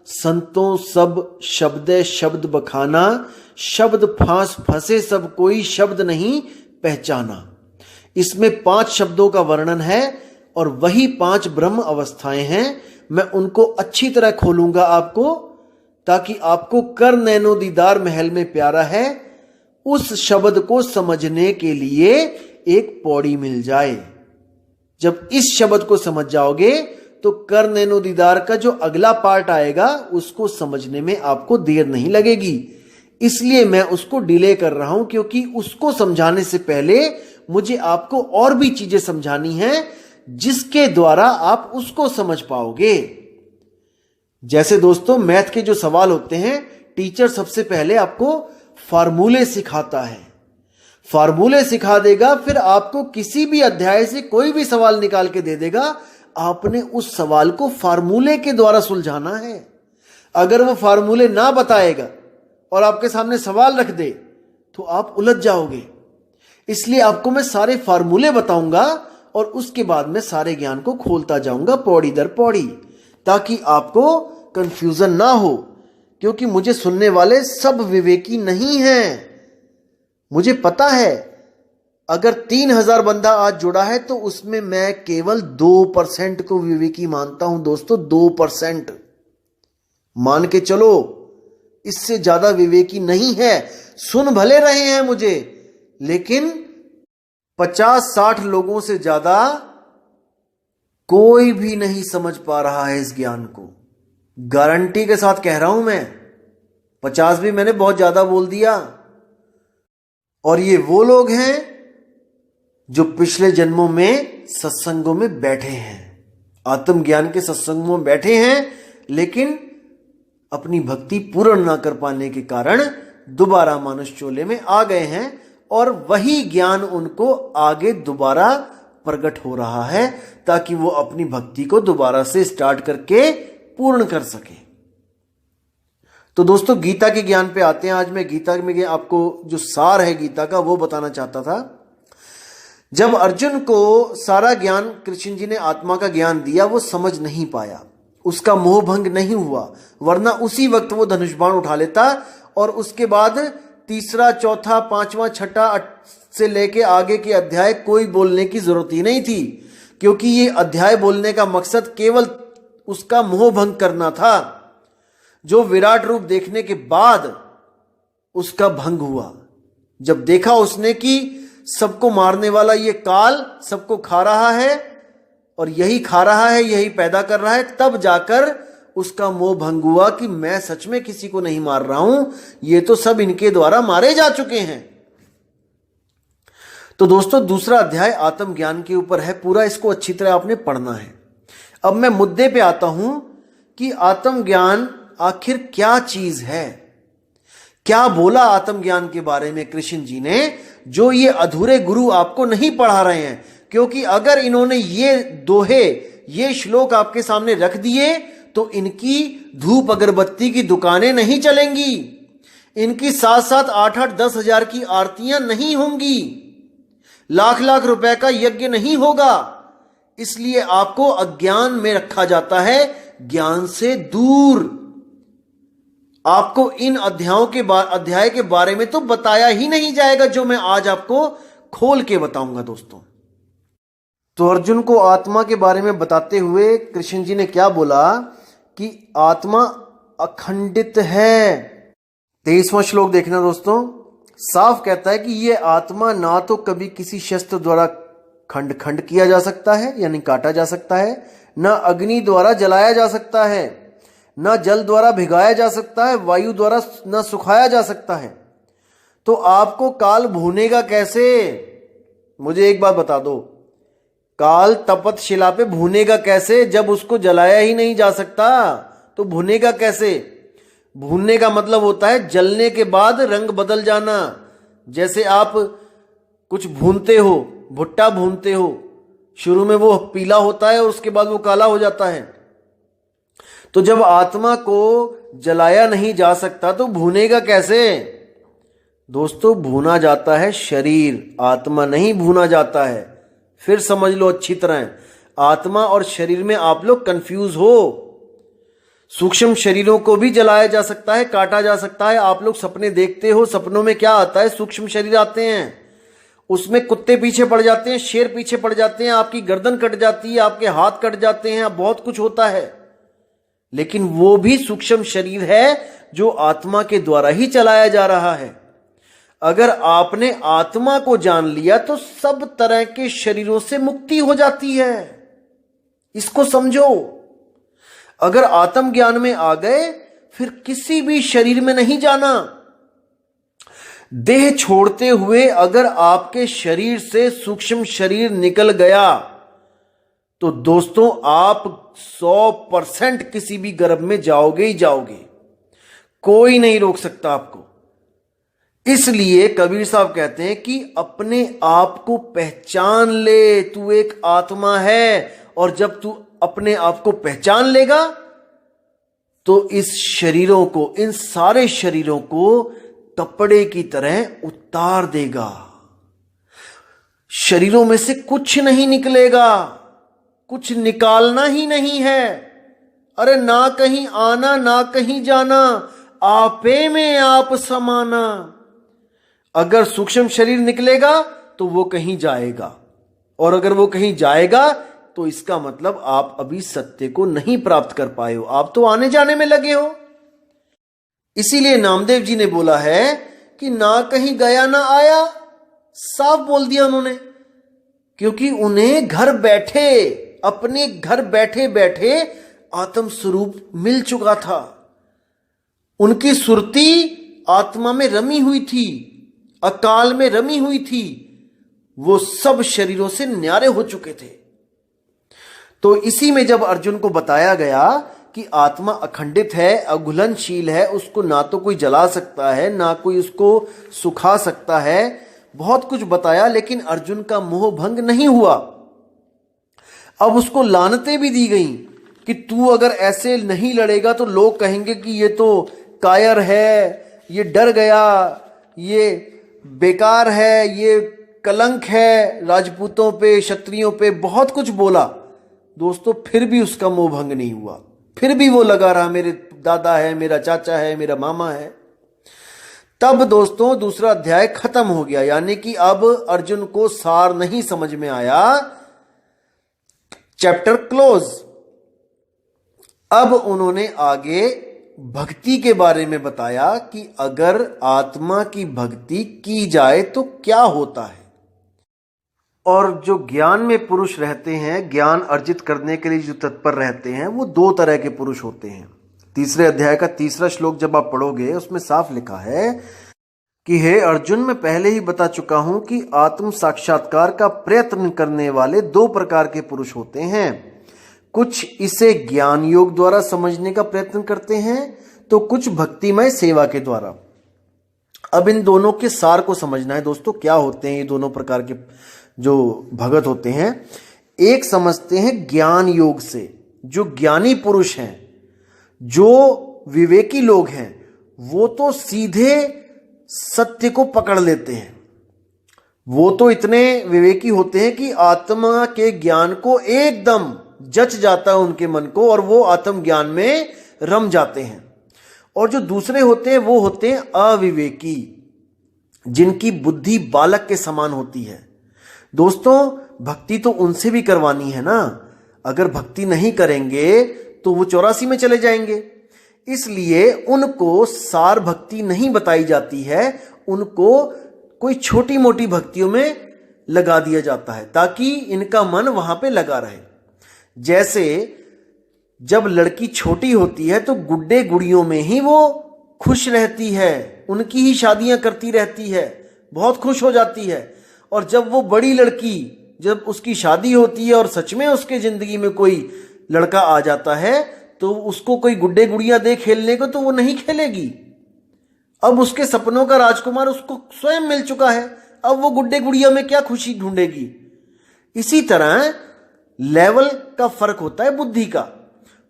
संतों सब शब्दे शब्द बखाना, शब्द फांस फंसे सब कोई शब्द नहीं पहचाना। इसमें 5 शब्दों का वर्णन है और वही 5 ब्रह्म अवस्थाएं हैं। मैं उनको अच्छी तरह खोलूंगा आपको, ताकि आपको कर नैनो दीदार महल में प्यारा है उस शब्द को समझने के लिए एक पौड़ी मिल जाए। जब इस शब्द को समझ जाओगे तो कर नैनो दीदार का जो अगला पार्ट आएगा उसको समझने में आपको देर नहीं लगेगी। इसलिए मैं उसको डिले कर रहा हूं, क्योंकि उसको समझाने से पहले मुझे आपको और भी चीजें समझानी हैं जिसके द्वारा आप उसको समझ पाओगे। जैसे दोस्तों मैथ के जो सवाल होते हैं, टीचर सबसे पहले आपको फार्मूले सिखाता है, फार्मूले सिखा देगा, फिर आपको किसी भी अध्याय से कोई भी सवाल निकाल के दे देगा। आपने उस सवाल को फार्मूले के द्वारा सुलझाना है। अगर वो फार्मूले ना बताएगा और आपके सामने सवाल रख दे तो आप उलझ जाओगे। इसलिए आपको मैं सारे फार्मूले बताऊंगा और उसके बाद में सारे ज्ञान को खोलता जाऊंगा पौड़ी दर पौड़ी, ताकि आपको कंफ्यूजन ना हो। क्योंकि मुझे सुनने वाले सब विवेकी नहीं हैं। मुझे पता है अगर 3000 बंदा आज जुड़ा है तो उसमें मैं केवल 2% को विवेकी मानता हूं दोस्तों। 2% मान के चलो, इससे ज्यादा विवेकी नहीं है। सुन भले रहे हैं मुझे, लेकिन 50-60 लोगों से ज्यादा कोई भी नहीं समझ पा रहा है इस ज्ञान को। गारंटी के साथ कह रहा हूं मैं। 50 भी मैंने बहुत ज्यादा बोल दिया। और ये वो लोग हैं जो पिछले जन्मों में सत्संगों में बैठे हैं, आत्मज्ञान के सत्संगों में बैठे हैं, लेकिन अपनी भक्ति पूर्ण ना कर पाने के कारण दोबारा मानुष चोले में आ गए हैं और वही ज्ञान उनको आगे दोबारा प्रकट हो रहा है, ताकि वो अपनी भक्ति को दोबारा से स्टार्ट करके पूर्ण कर सके। तो दोस्तों गीता के ज्ञान पे आते हैं। आज मैं गीता में आपको जो सार है गीता का वो बताना चाहता था। जब अर्जुन को सारा ज्ञान कृष्ण जी ने आत्मा का ज्ञान दिया, वो समझ नहीं पाया, उसका मोह भंग नहीं हुआ, वरना उसी वक्त वो धनुष बाण उठा लेता और उसके बाद 3रा, 4था, 5वां, 6ठा से लेके आगे के अध्याय कोई बोलने की जरूरत ही नहीं थी, क्योंकि ये अध्याय बोलने का मकसद केवल उसका मोह भंग करना था, जो विराट रूप देखने के बाद उसका भंग हुआ। जब देखा उसने कि सबको मारने वाला ये काल सबको खा रहा है और यही खा रहा है, यही पैदा कर रहा है, तब जाकर उसका मोह भंग हुआ कि मैं सच में किसी को नहीं मार रहा हूं, ये तो सब इनके द्वारा मारे जा चुके हैं। तो दोस्तों दूसरा अध्याय आत्मज्ञान के ऊपर है, पूरा इसको अच्छी तरह आपने पढ़ना है। अब मैं मुद्दे पे आता हूं कि आत्मज्ञान आखिर क्या चीज है। क्या बोला आत्मज्ञान के बारे में कृष्ण जी ने, जो ये अधूरे गुरु आपको नहीं पढ़ा रहे हैं। क्योंकि अगर इन्होंने ये दोहे, ये श्लोक आपके सामने रख दिए तो इनकी धूप अगरबत्ती की दुकानें नहीं चलेंगी, इनकी 7-7, 8-8, 10 हजार की आरतियां नहीं होंगी, लाख लाख रुपए का यज्ञ नहीं होगा। इसलिए आपको अज्ञान में रखा जाता है, ज्ञान से दूर। आपको इन अध्याय के बारे में तो बताया ही नहीं जाएगा, जो मैं आज आपको खोल के बताऊंगा दोस्तों। तो अर्जुन को आत्मा के बारे में बताते हुए कृष्ण जी ने क्या बोला कि आत्मा अखंडित है। 23वां श्लोक देखना दोस्तों, साफ कहता है कि यह आत्मा ना तो कभी किसी शस्त्र द्वारा खंड खंड किया जा सकता है यानी काटा जा सकता है, न अग्नि द्वारा जलाया जा सकता है, न जल द्वारा भिगाया जा सकता है, वायु द्वारा न सुखाया जा सकता है। तो आपको काल भूनेगा कैसे? मुझे एक बात बता दो, काल तपत शिला पे भूनेगा कैसे? जब उसको जलाया ही नहीं जा सकता तो भुनेगा कैसे? भूनने का मतलब होता है जलने के बाद रंग बदल जाना। जैसे आप कुछ भूनते हो, भुट्टा भूनते हो, शुरू में वो पीला होता है और उसके बाद वो काला हो जाता है। तो जब आत्मा को जलाया नहीं जा सकता तो भूनेगा कैसे? दोस्तों भूना जाता है शरीर, आत्मा नहीं भूना जाता है। फिर समझ लो अच्छी तरह, आत्मा और शरीर में आप लोग कंफ्यूज हो। सूक्ष्म शरीरों को भी जलाया जा सकता है, काटा जा सकता है। आप लोग सपने देखते हो, सपनों में क्या आता है? सूक्ष्म शरीर आते हैं, उसमें कुत्ते पीछे पड़ जाते हैं, शेर पीछे पड़ जाते हैं, आपकी गर्दन कट जाती है, आपके हाथ कट जाते हैं, बहुत कुछ होता है। लेकिन वो भी सूक्ष्म शरीर है जो आत्मा के द्वारा ही चलाया जा रहा है। अगर आपने आत्मा को जान लिया तो सब तरह के शरीरों से मुक्ति हो जाती है। इसको समझो। अगर आत्म ज्ञान में आ गए फिर किसी भी शरीर में नहीं जाना। देह छोड़ते हुए अगर आपके शरीर से सूक्ष्म शरीर निकल गया तो दोस्तों आप 100% किसी भी गर्भ में जाओगे ही जाओगे, कोई नहीं रोक सकता आपको। इसलिए कबीर साहब कहते हैं कि अपने आप को पहचान ले, तू एक आत्मा है। और जब तू अपने आप को पहचान लेगा तो इस शरीरों को, इन सारे शरीरों को कपड़े की तरह उतार देगा। शरीरों में से कुछ नहीं निकलेगा, कुछ निकालना ही नहीं है। अरे ना कहीं आना ना कहीं जाना, आपे में आप समाना। अगर सूक्ष्म शरीर निकलेगा तो वो कहीं जाएगा, और अगर वो कहीं जाएगा तो इसका मतलब आप अभी सत्य को नहीं प्राप्त कर पाए हो, आप तो आने जाने में लगे हो। इसीलिए नामदेव जी ने बोला है कि ना कहीं गया ना आया, साफ बोल दिया उन्होंने। क्योंकि उन्हें घर बैठे, अपने घर बैठे बैठे आत्म स्वरूप मिल चुका था। उनकी सुरती आत्मा में रमी हुई थी, अकाल में रमी हुई थी। वो सब शरीरों से न्यारे हो चुके थे। तो इसी में जब अर्जुन को बताया गया कि आत्मा अखंडित है, अघुलनशील है, उसको ना तो कोई जला सकता है ना कोई उसको सुखा सकता है, बहुत कुछ बताया, लेकिन अर्जुन का मोह भंग नहीं हुआ। अब उसको लानतें भी दी गई कि तू अगर ऐसे नहीं लड़ेगा तो लोग कहेंगे कि ये तो कायर है, ये डर गया, ये बेकार है, ये कलंक है राजपूतों पे, क्षत्रियों पे, बहुत कुछ बोला। दोस्तों फिर भी उसका मोह भंग नहीं हुआ, फिर भी वो लगा रहा मेरे दादा है, मेरा चाचा है, मेरा मामा है। तब दोस्तों दूसरा अध्याय खत्म हो गया, यानी कि अब अर्जुन को सार नहीं समझ में आया, चैप्टर क्लोज। अब उन्होंने आगे भक्ति के बारे में बताया कि अगर आत्मा की भक्ति की जाए तो क्या होता है। और जो ज्ञान में पुरुष रहते हैं, ज्ञान अर्जित करने के लिए जो तत्पर रहते हैं, वो दो तरह के पुरुष होते हैं। तीसरे अध्याय का तीसरा श्लोक जब आप पढ़ोगे उसमें साफ लिखा है कि हे अर्जुन, मैं पहले ही बता चुका हूं कि आत्म साक्षात्कार का प्रयत्न करने वाले दो प्रकार के पुरुष होते हैं। कुछ इसे ज्ञान योग द्वारा समझने का प्रयत्न करते हैं तो कुछ भक्तिमय सेवा के द्वारा। अब इन दोनों के सार को समझना है दोस्तों, क्या होते हैं ये दोनों प्रकार के जो भगत होते हैं। एक समझते हैं ज्ञान योग से, जो ज्ञानी पुरुष हैं, जो विवेकी लोग हैं, वो तो सीधे सत्य को पकड़ लेते हैं। वो तो इतने विवेकी होते हैं कि आत्मा के ज्ञान को एकदम जच जाता है उनके मन को, और वो आत्म ज्ञान में रम जाते हैं। और जो दूसरे होते हैं वो होते हैं अविवेकी, जिनकी बुद्धि बालक के समान होती है। दोस्तों भक्ति तो उनसे भी करवानी है ना, अगर भक्ति नहीं करेंगे तो वो 84 में चले जाएंगे। इसलिए उनको सार भक्ति नहीं बताई जाती है, उनको कोई छोटी मोटी भक्तियों में लगा दिया जाता है ताकि इनका मन वहां पे लगा रहे। जैसे जब लड़की छोटी होती है तो गुड्डे गुड़ियों में ही वो खुश रहती है, उनकी ही शादियां करती रहती है, बहुत खुश हो जाती है। और जब वो बड़ी लड़की, जब उसकी शादी होती है और सच में उसके जिंदगी में कोई लड़का आ जाता है तो उसको कोई गुड्डे गुड़ियां दे खेलने को तो वो नहीं खेलेगी। अब उसके सपनों का राजकुमार उसको स्वयं मिल चुका है, अब वो गुड्डे गुड़िया में क्या खुशी ढूंढेगी। इसी तरह लेवल का फर्क होता है बुद्धि का।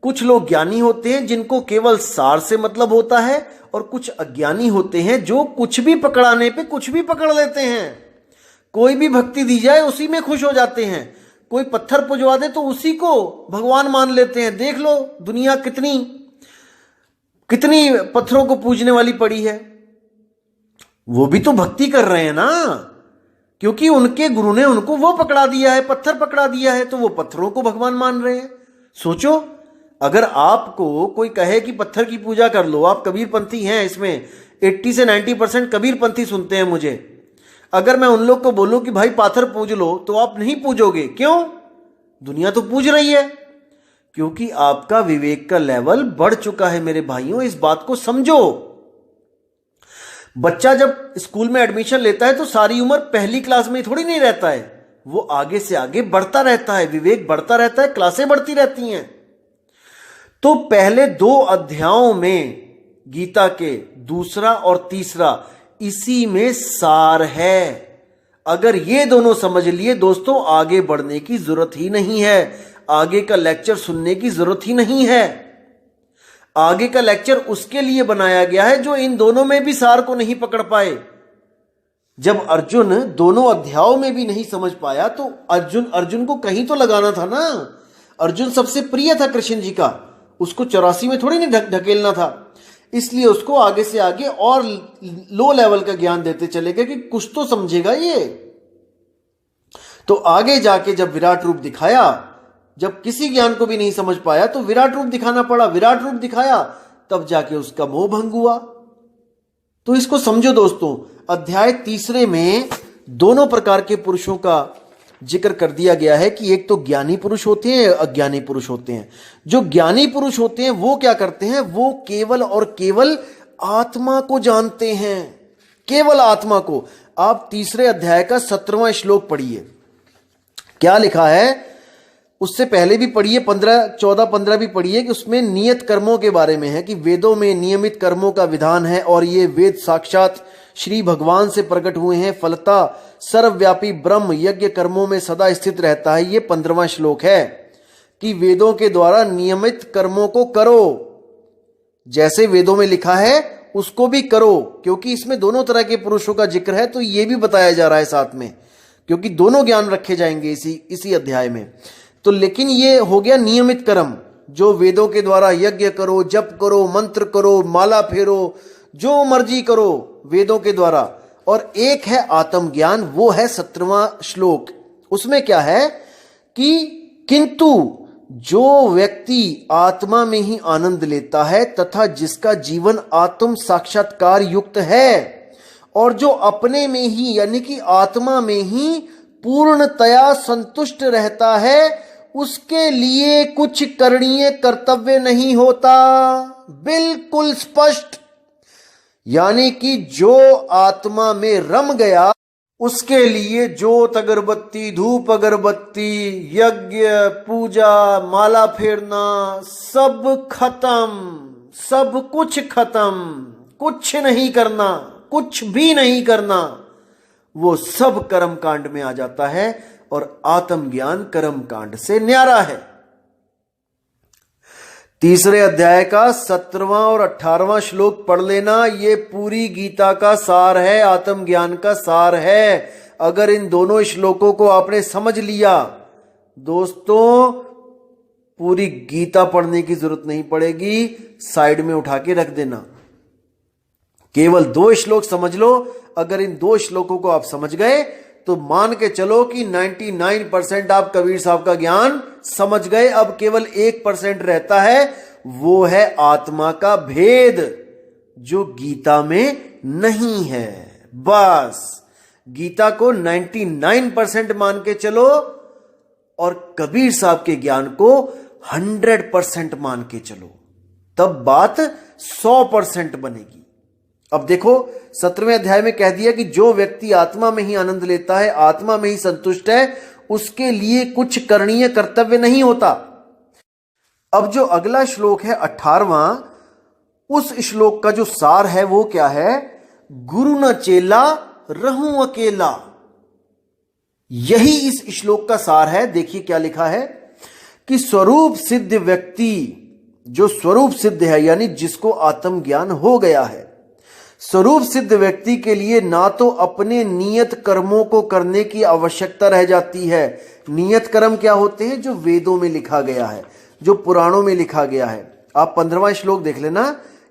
कुछ लोग ज्ञानी होते हैं जिनको केवल सार से मतलब होता है, और कुछ अज्ञानी होते हैं जो कुछ भी पकड़ाने पे कुछ भी पकड़ लेते हैं। कोई भी भक्ति दी जाए उसी में खुश हो जाते हैं, कोई पत्थर पुजवा दे तो उसी को भगवान मान लेते हैं। देख लो दुनिया कितनी कितनी पत्थरों को पूजने वाली पड़ी है, वो भी तो भक्ति कर रहे हैं ना, क्योंकि उनके गुरु ने उनको वो पकड़ा दिया है, पत्थर पकड़ा दिया है, तो वो पत्थरों को भगवान मान रहे हैं। सोचो, अगर आपको कोई कहे कि पत्थर की पूजा कर लो, आप कबीरपंथी हैं, इसमें 80 से 90% कबीरपंथी सुनते हैं मुझे, अगर मैं उन लोग को बोलूं कि भाई पाथर पूज लो, तो आप नहीं पूजोगे। क्यों? दुनिया तो पूज रही है। क्योंकि आपका विवेक का लेवल बढ़ चुका है मेरे भाइयों, इस बात को समझो। बच्चा जब स्कूल में एडमिशन लेता है तो सारी उम्र पहली क्लास में थोड़ी नहीं रहता है, वो आगे से आगे बढ़ता रहता है, विवेक बढ़ता रहता है, क्लासें बढ़ती रहती हैं। तो पहले 2 अध्यायों में गीता के दूसरा और तीसरा, इसी में सार है। अगर ये दोनों समझ लिए दोस्तों, आगे बढ़ने की जरूरत ही नहीं है, आगे का लेक्चर सुनने की जरूरत ही नहीं है। आगे का लेक्चर उसके लिए बनाया गया है जो इन दोनों में भी सार को नहीं पकड़ पाए। जब अर्जुन दोनों अध्यायों में भी नहीं समझ पाया तो अर्जुन को कहीं तो लगाना था ना। अर्जुन सबसे प्रिय था कृष्ण जी का, उसको 84 में थोड़ी नहीं ढकेलना था। इसलिए उसको आगे से आगे और लो लेवल का ज्ञान देते चले गए कि कुछ तो समझेगा ये। तो आगे जाके जब विराट रूप दिखाया, जब किसी ज्ञान को भी नहीं समझ पाया तो विराट रूप दिखाना पड़ा, विराट रूप दिखाया, तब जाके उसका मोह भंग हुआ। तो इसको समझो दोस्तों, अध्याय तीसरे में दोनों प्रकार के पुरुषों का जिक्र कर दिया गया है कि एक तो ज्ञानी पुरुष होते हैं, अज्ञानी पुरुष होते हैं। जो ज्ञानी पुरुष होते हैं वो क्या करते हैं, वो केवल और केवल आत्मा को जानते हैं, केवल आत्मा को। आप तीसरे अध्याय का 17वां श्लोक पढ़िए, क्या लिखा है। उससे पहले भी पढ़िए, 15, 14, 15 भी पढ़िए, कि उसमें नियत कर्मों के बारे में है कि वेदों में नियमित कर्मों का विधान है और ये वेद साक्षात श्री भगवान से प्रकट हुए हैं। फलता सर्वव्यापी ब्रह्म यज्ञ कर्मों में सदा स्थित रहता है। ये 15वां श्लोक है कि वेदों के द्वारा नियमित कर्मों को करो, जैसे वेदों में लिखा है उसको भी करो। क्योंकि इसमें दोनों तरह के पुरुषों का जिक्र है, तो ये भी बताया जा रहा है साथ में, क्योंकि दोनों ज्ञान रखे जाएंगे इसी अध्याय में। तो लेकिन ये हो गया नियमित कर्म, जो वेदों के द्वारा यज्ञ करो, जप करो, मंत्र करो, माला फेरो, जो मर्जी करो वेदों के द्वारा। और एक है आत्मज्ञान, वो है 17वां श्लोक। उसमें क्या है कि किंतु जो व्यक्ति आत्मा में ही आनंद लेता है तथा जिसका जीवन आत्म साक्षात्कार युक्त है और जो अपने में ही यानी कि आत्मा में ही पूर्णतया संतुष्ट रहता है, उसके लिए कुछ करणीय कर्तव्य नहीं होता। बिल्कुल स्पष्ट। यानी कि जो आत्मा में रम गया, उसके लिए ज्योत अगरबत्ती, धूप अगरबत्ती, यज्ञ, पूजा, माला फेरना, सब खत्म, सब कुछ खत्म, कुछ नहीं करना, कुछ भी नहीं करना, वो सब कर्म कांड में आ जाता है। और आत्मज्ञान कर्म कांड से न्यारा है। तीसरे अध्याय का 17वां और 18वां श्लोक पढ़ लेना, ये पूरी गीता का सार है, आत्मज्ञान का सार है। अगर इन दोनों श्लोकों को आपने समझ लिया दोस्तों, पूरी गीता पढ़ने की जरूरत नहीं पड़ेगी, साइड में उठा के रख देना। केवल 2 श्लोक समझ लो। अगर इन 2 श्लोकों को आप समझ गए तो मान के चलो कि 99% आप कबीर साहब का ज्ञान समझ गए। अब केवल 1% रहता है, वो है आत्मा का भेद, जो गीता में नहीं है। बस गीता को 99% मान के चलो और कबीर साहब के ज्ञान को 100% मान के चलो, तब बात 100% बनेगी। अब देखो 17वें अध्याय में कह दिया कि जो व्यक्ति आत्मा में ही आनंद लेता है, आत्मा में ही संतुष्ट है, उसके लिए कुछ करणीय कर्तव्य नहीं होता। अब जो अगला श्लोक है 18वां, उस श्लोक का जो सार है वो क्या है, गुरु न चेला रहूं अकेला। यही इस श्लोक का सार है। देखिए क्या लिखा है कि स्वरूप सिद्ध व्यक्ति, जो स्वरूप सिद्ध है यानी जिसको आत्मज्ञान हो गया है, स्वरूप सिद्ध व्यक्ति के लिए ना तो अपने नियत कर्मों को करने की आवश्यकता रह जाती है। नियत कर्म क्या होते हैं, जो वेदों में लिखा गया है, जो पुराणों में लिखा गया है। आप 15वां श्लोक देख लेना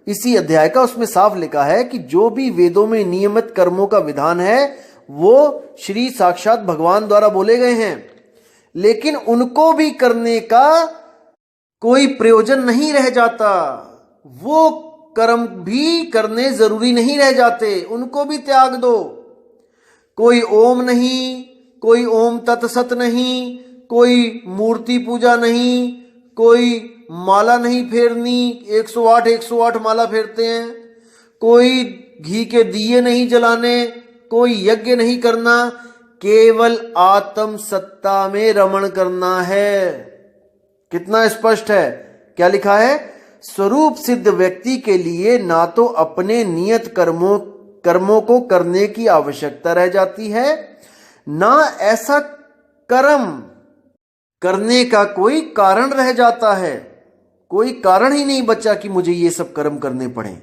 इसी अध्याय का, उसमें साफ लिखा है कि जो भी वेदों में नियमित कर्मों का विधान है वो श्री साक्षात भगवान द्वारा बोले गए हैं, लेकिन उनको भी करने का कोई प्रयोजन नहीं रह जाता। वो कर्म भी करने जरूरी नहीं रह जाते, उनको भी त्याग दो। कोई ओम नहीं, कोई ओम तत्सत नहीं, कोई मूर्ति पूजा नहीं, कोई माला नहीं फेरनी, 108 108 माला फेरते हैं, कोई घी के दिए नहीं जलाने, कोई यज्ञ नहीं करना, केवल आत्म सत्ता में रमण करना है। कितना स्पष्ट है, क्या लिखा है? स्वरूप सिद्ध व्यक्ति के लिए ना तो अपने नियत कर्मों को करने की आवश्यकता रह जाती है, ना ऐसा कर्म करने का कोई कारण रह जाता है। कोई कारण ही नहीं बचा कि मुझे ये सब कर्म करने पड़े।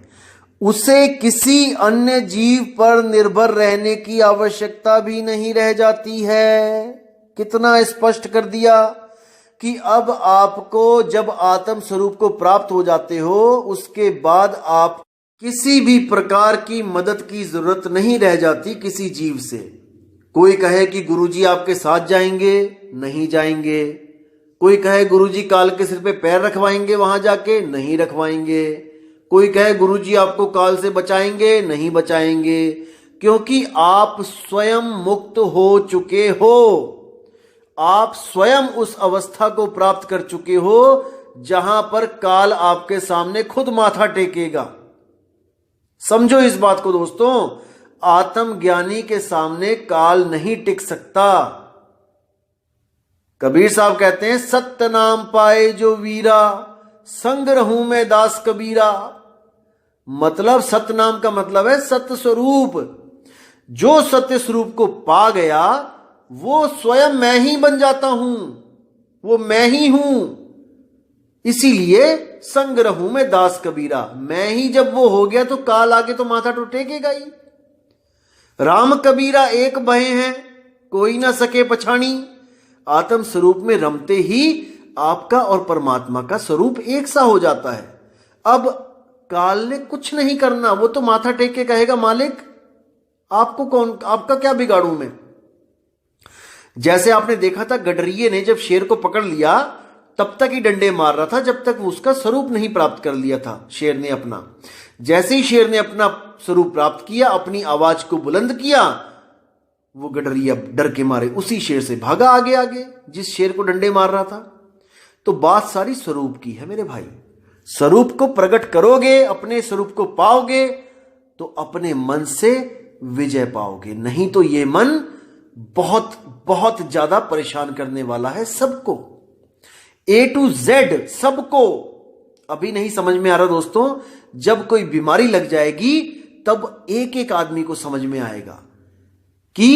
उसे किसी अन्य जीव पर निर्भर रहने की आवश्यकता भी नहीं रह जाती है। कितना स्पष्ट कर दिया कि अब आपको जब आत्म स्वरूप को प्राप्त हो जाते हो, उसके बाद आप किसी भी प्रकार की मदद की जरूरत नहीं रह जाती किसी जीव से। कोई कहे कि गुरुजी आपके साथ जाएंगे, नहीं जाएंगे। कोई कहे गुरुजी काल के सिर पे पैर रखवाएंगे वहां जाके, नहीं रखवाएंगे। कोई कहे गुरुजी आपको काल से बचाएंगे, नहीं बचाएंगे, क्योंकि आप स्वयं मुक्त हो चुके हो। आप स्वयं उस अवस्था को प्राप्त कर चुके हो जहां पर काल आपके सामने खुद माथा टेकेगा। समझो इस बात को दोस्तों, आत्मज्ञानी के सामने काल नहीं टिक सकता। कबीर साहब कहते हैं, सत्य नाम पाए जो वीरा, संग रहूं मैं दास कबीरा। मतलब सत्य नाम का मतलब है सत्य स्वरूप। जो सत्य स्वरूप को पा गया वो स्वयं मैं ही बन जाता हूं, वो मैं ही हूं। इसीलिए संग रहूं मैं दास कबीरा। मैं ही जब वो हो गया तो काल आगे तो माथा तो टेकेगा ही। राम कबीरा एक बहे हैं, कोई ना सके पछाणी। आत्म स्वरूप में रमते ही आपका और परमात्मा का स्वरूप एक सा हो जाता है। अब काल ने कुछ नहीं करना, वो तो माथा टेक के कहेगा, मालिक आपको कौन, आपका क्या बिगाड़ूं मैं। जैसे आपने देखा था गडरिये ने जब शेर को पकड़ लिया तब तक ही डंडे मार रहा था जब तक उसका स्वरूप नहीं प्राप्त कर लिया था शेर ने अपना। जैसे ही शेर ने अपना स्वरूप प्राप्त किया, अपनी आवाज को बुलंद किया, वो गडरिया डर के मारे उसी शेर से भागा आगे आगे जिस शेर को डंडे मार रहा था। तो बात सारी स्वरूप की है मेरे भाई। स्वरूप को प्रकट करोगे, अपने स्वरूप को पाओगे तो अपने मन से विजय पाओगे। नहीं तो ये मन बहुत बहुत ज्यादा परेशान करने वाला है सबको, A to Z सबको। अभी नहीं समझ में आ रहा दोस्तों, जब कोई बीमारी लग जाएगी तब एक एक आदमी को समझ में आएगा कि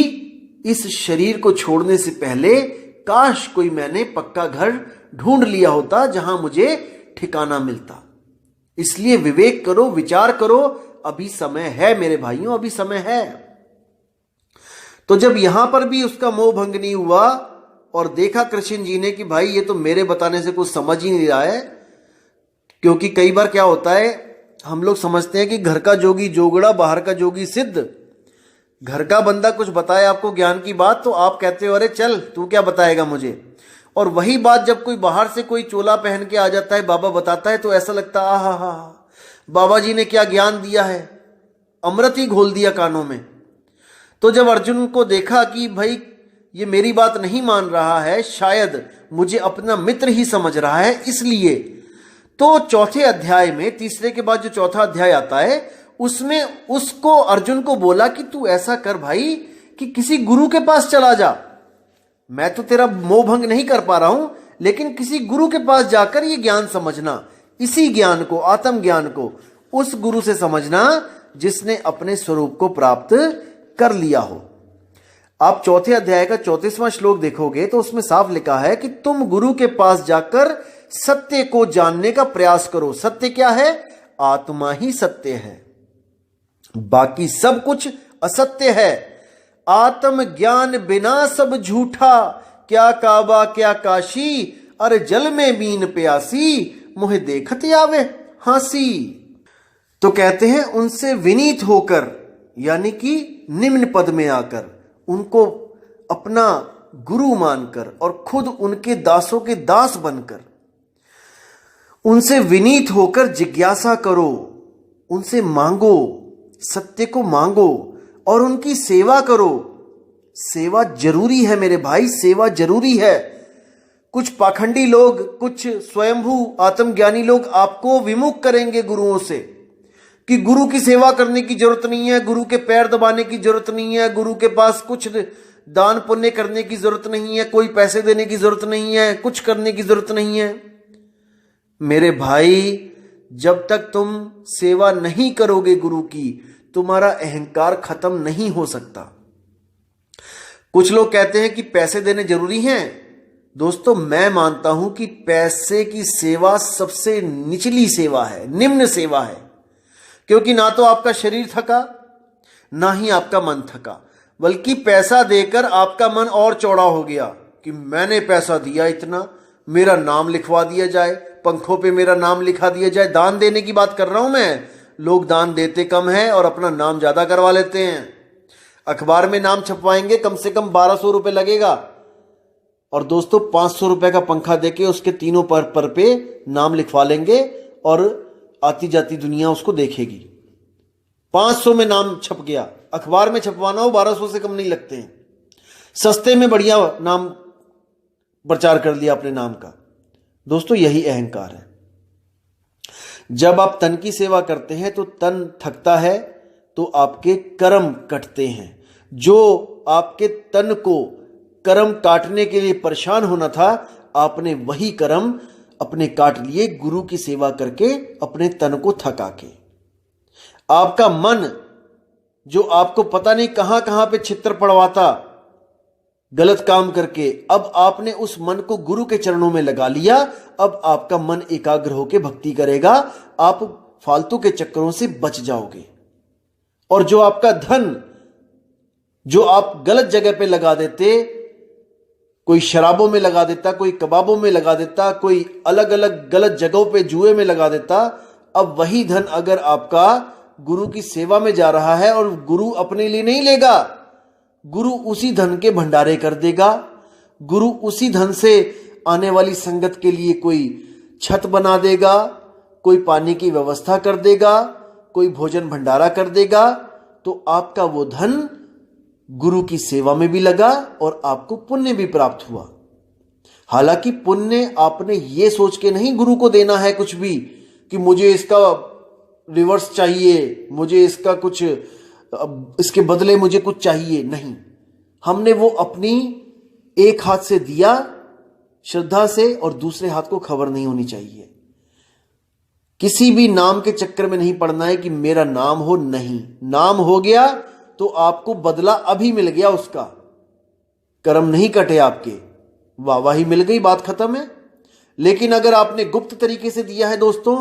इस शरीर को छोड़ने से पहले काश कोई मैंने पक्का घर ढूंढ लिया होता जहां मुझे ठिकाना मिलता। इसलिए विवेक करो, विचार करो, अभी समय है मेरे भाइयों, अभी समय है। तो जब यहां पर भी उसका मोह भंग नहीं हुआ और देखा कृष्ण जी ने कि भाई ये तो मेरे बताने से कुछ समझ ही नहीं रहा है। क्योंकि कई बार क्या होता है, हम लोग समझते हैं कि घर का जोगी जोगड़ा, बाहर का जोगी सिद्ध। घर का बंदा कुछ बताए आपको ज्ञान की बात तो आप कहते हो अरे चल तू क्या बताएगा मुझे। और वही बात जब कोई बाहर से कोई चोला पहन के आ जाता है, बाबा बताता है, तो ऐसा लगता है आहा हा, बाबा जी ने क्या ज्ञान दिया है, अमृत ही घोल दिया कानों में। तो जब अर्जुन को देखा कि भाई ये मेरी बात नहीं मान रहा है, शायद मुझे अपना मित्र ही समझ रहा है, इसलिए तो चौथे अध्याय में, तीसरे के बाद जो चौथा अध्याय आता है उसमें उसको अर्जुन को बोला कि तू ऐसा कर भाई कि किसी गुरु के पास चला जा। मैं तो तेरा मोह भंग नहीं कर पा रहा हूं, लेकिन किसी गुरु के पास जाकर ये ज्ञान समझना, इसी ज्ञान को, आत्म ज्ञान को उस गुरु से समझना जिसने अपने स्वरूप को प्राप्त कर लिया हो। आप चौथे अध्याय का 34वां श्लोक देखोगे तो उसमें साफ लिखा है कि तुम गुरु के पास जाकर सत्य को जानने का प्रयास करो। सत्य क्या है? आत्मा ही सत्य है, बाकी सब कुछ असत्य है। आत्म ज्ञान बिना सब झूठा, क्या काबा क्या काशी, अरे जल में बीन प्यासी, मुहे देखत आवे हासी। तो कहते हैं उनसे विनीत होकर, यानी कि निम्न पद में आकर, उनको अपना गुरु मानकर और खुद उनके दासों के दास बनकर उनसे विनीत होकर जिज्ञासा करो, उनसे मांगो, सत्य को मांगो और उनकी सेवा करो। सेवा जरूरी है मेरे भाई, सेवा जरूरी है। कुछ पाखंडी लोग, कुछ स्वयंभू आत्मज्ञानी लोग आपको विमुख करेंगे गुरुओं से कि गुरु की सेवा करने की जरूरत नहीं है, गुरु के पैर दबाने की जरूरत नहीं है, गुरु के पास कुछ दान पुण्य करने की जरूरत नहीं है, कोई पैसे देने की जरूरत नहीं है, कुछ करने की जरूरत नहीं है। मेरे भाई, जब तक तुम सेवा नहीं करोगे गुरु की, तुम्हारा अहंकार खत्म नहीं हो सकता। कुछ लोग कहते हैं कि पैसे देने जरूरी हैं। दोस्तों, मैं मानता हूं कि पैसे की सेवा सबसे निचली सेवा है, निम्न सेवा है, क्योंकि ना तो आपका शरीर थका, ना ही आपका मन थका, बल्कि पैसा देकर आपका मन और चौड़ा हो गया कि मैंने पैसा दिया इतना, मेरा नाम लिखवा दिया जाए, पंखों पे मेरा नाम लिखा दिया जाए। दान देने की बात कर रहा हूं मैं। लोग दान देते कम है और अपना नाम ज्यादा करवा लेते हैं। अखबार में नाम छपवाएंगे, कम से कम 1200 रुपए लगेगा, और दोस्तों 500 रुपए का पंखा देके उसके तीनों पर पे नाम लिखवा लेंगे और आती जाती दुनिया उसको देखेगी। 500 में नाम छप गया। अखबार में छपवाना हो 1200 से कम नहीं लगते हैं। सस्ते में बढ़िया नाम प्रचार कर लिया अपने नाम का। दोस्तों, यही अहंकार है। जब आप तन की सेवा करते हैं तो तन थकता है, तो आपके कर्म कटते हैं। जो आपके तन को कर्म काटने के लिए परेशान होना था, आपने वही कर्म अपने काट लिए गुरु की सेवा करके, अपने तन को थका के। आपका मन, जो आपको पता नहीं कहां कहां पे छित्र पड़वाता गलत काम करके, अब आपने उस मन को गुरु के चरणों में लगा लिया। अब आपका मन एकाग्र होकर भक्ति करेगा, आप फालतू के चक्करों से बच जाओगे। और जो आपका धन, जो आप गलत जगह पे लगा देते, कोई शराबों में लगा देता, कोई कबाबों में लगा देता, कोई अलग अलग गलत जगहों पे जुए में लगा देता, अब वही धन अगर आपका गुरु की सेवा में जा रहा है, और गुरु अपने लिए नहीं लेगा, गुरु उसी धन के भंडारे कर देगा। गुरु उसी धन से आने वाली संगत के लिए कोई छत बना देगा, कोई पानी की व्यवस्था कर देगा, कोई भोजन भंडारा कर देगा। तो आपका वो धन गुरु की सेवा में भी लगा और आपको पुण्य भी प्राप्त हुआ। हालांकि पुण्य आपने ये सोच के नहीं गुरु को देना है कुछ भी, कि मुझे इसका रिवर्स चाहिए, मुझे इसका कुछ, इसके बदले मुझे कुछ चाहिए। नहीं, हमने वो अपनी एक हाथ से दिया श्रद्धा से, और दूसरे हाथ को खबर नहीं होनी चाहिए। किसी भी नाम के चक्कर में नहीं पड़ना है कि मेरा नाम हो। नहीं, नाम हो गया तो आपको बदला अभी मिल गया, उसका कर्म नहीं कटे आपके, वाहवाही मिल गई, बात खत्म है। लेकिन अगर आपने गुप्त तरीके से दिया है दोस्तों,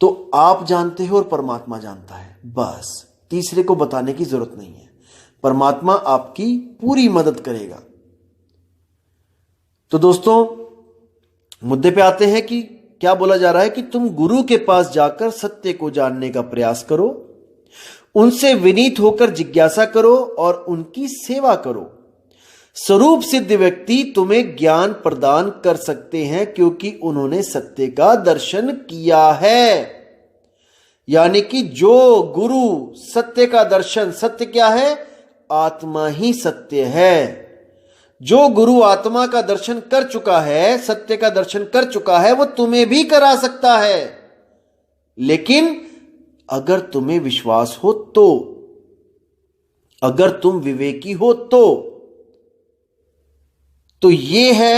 तो आप जानते हो और परमात्मा जानता है, बस तीसरे को बताने की जरूरत नहीं है। परमात्मा आपकी पूरी मदद करेगा। तो दोस्तों, मुद्दे पे आते हैं कि क्या बोला जा रहा है कि तुम गुरु के पास जाकर सत्य को जानने का प्रयास करो, उनसे विनीत होकर जिज्ञासा करो और उनकी सेवा करो। स्वरूप सिद्ध व्यक्ति तुम्हें ज्ञान प्रदान कर सकते हैं, क्योंकि उन्होंने सत्य का दर्शन किया है। यानी कि जो गुरु सत्य का दर्शन, सत्य क्या है? आत्मा ही सत्य है। जो गुरु आत्मा का दर्शन कर चुका है, सत्य का दर्शन कर चुका है, वो तुम्हें भी करा सकता है। लेकिन अगर तुम्हें विश्वास हो तो, अगर तुम विवेकी हो तो ये है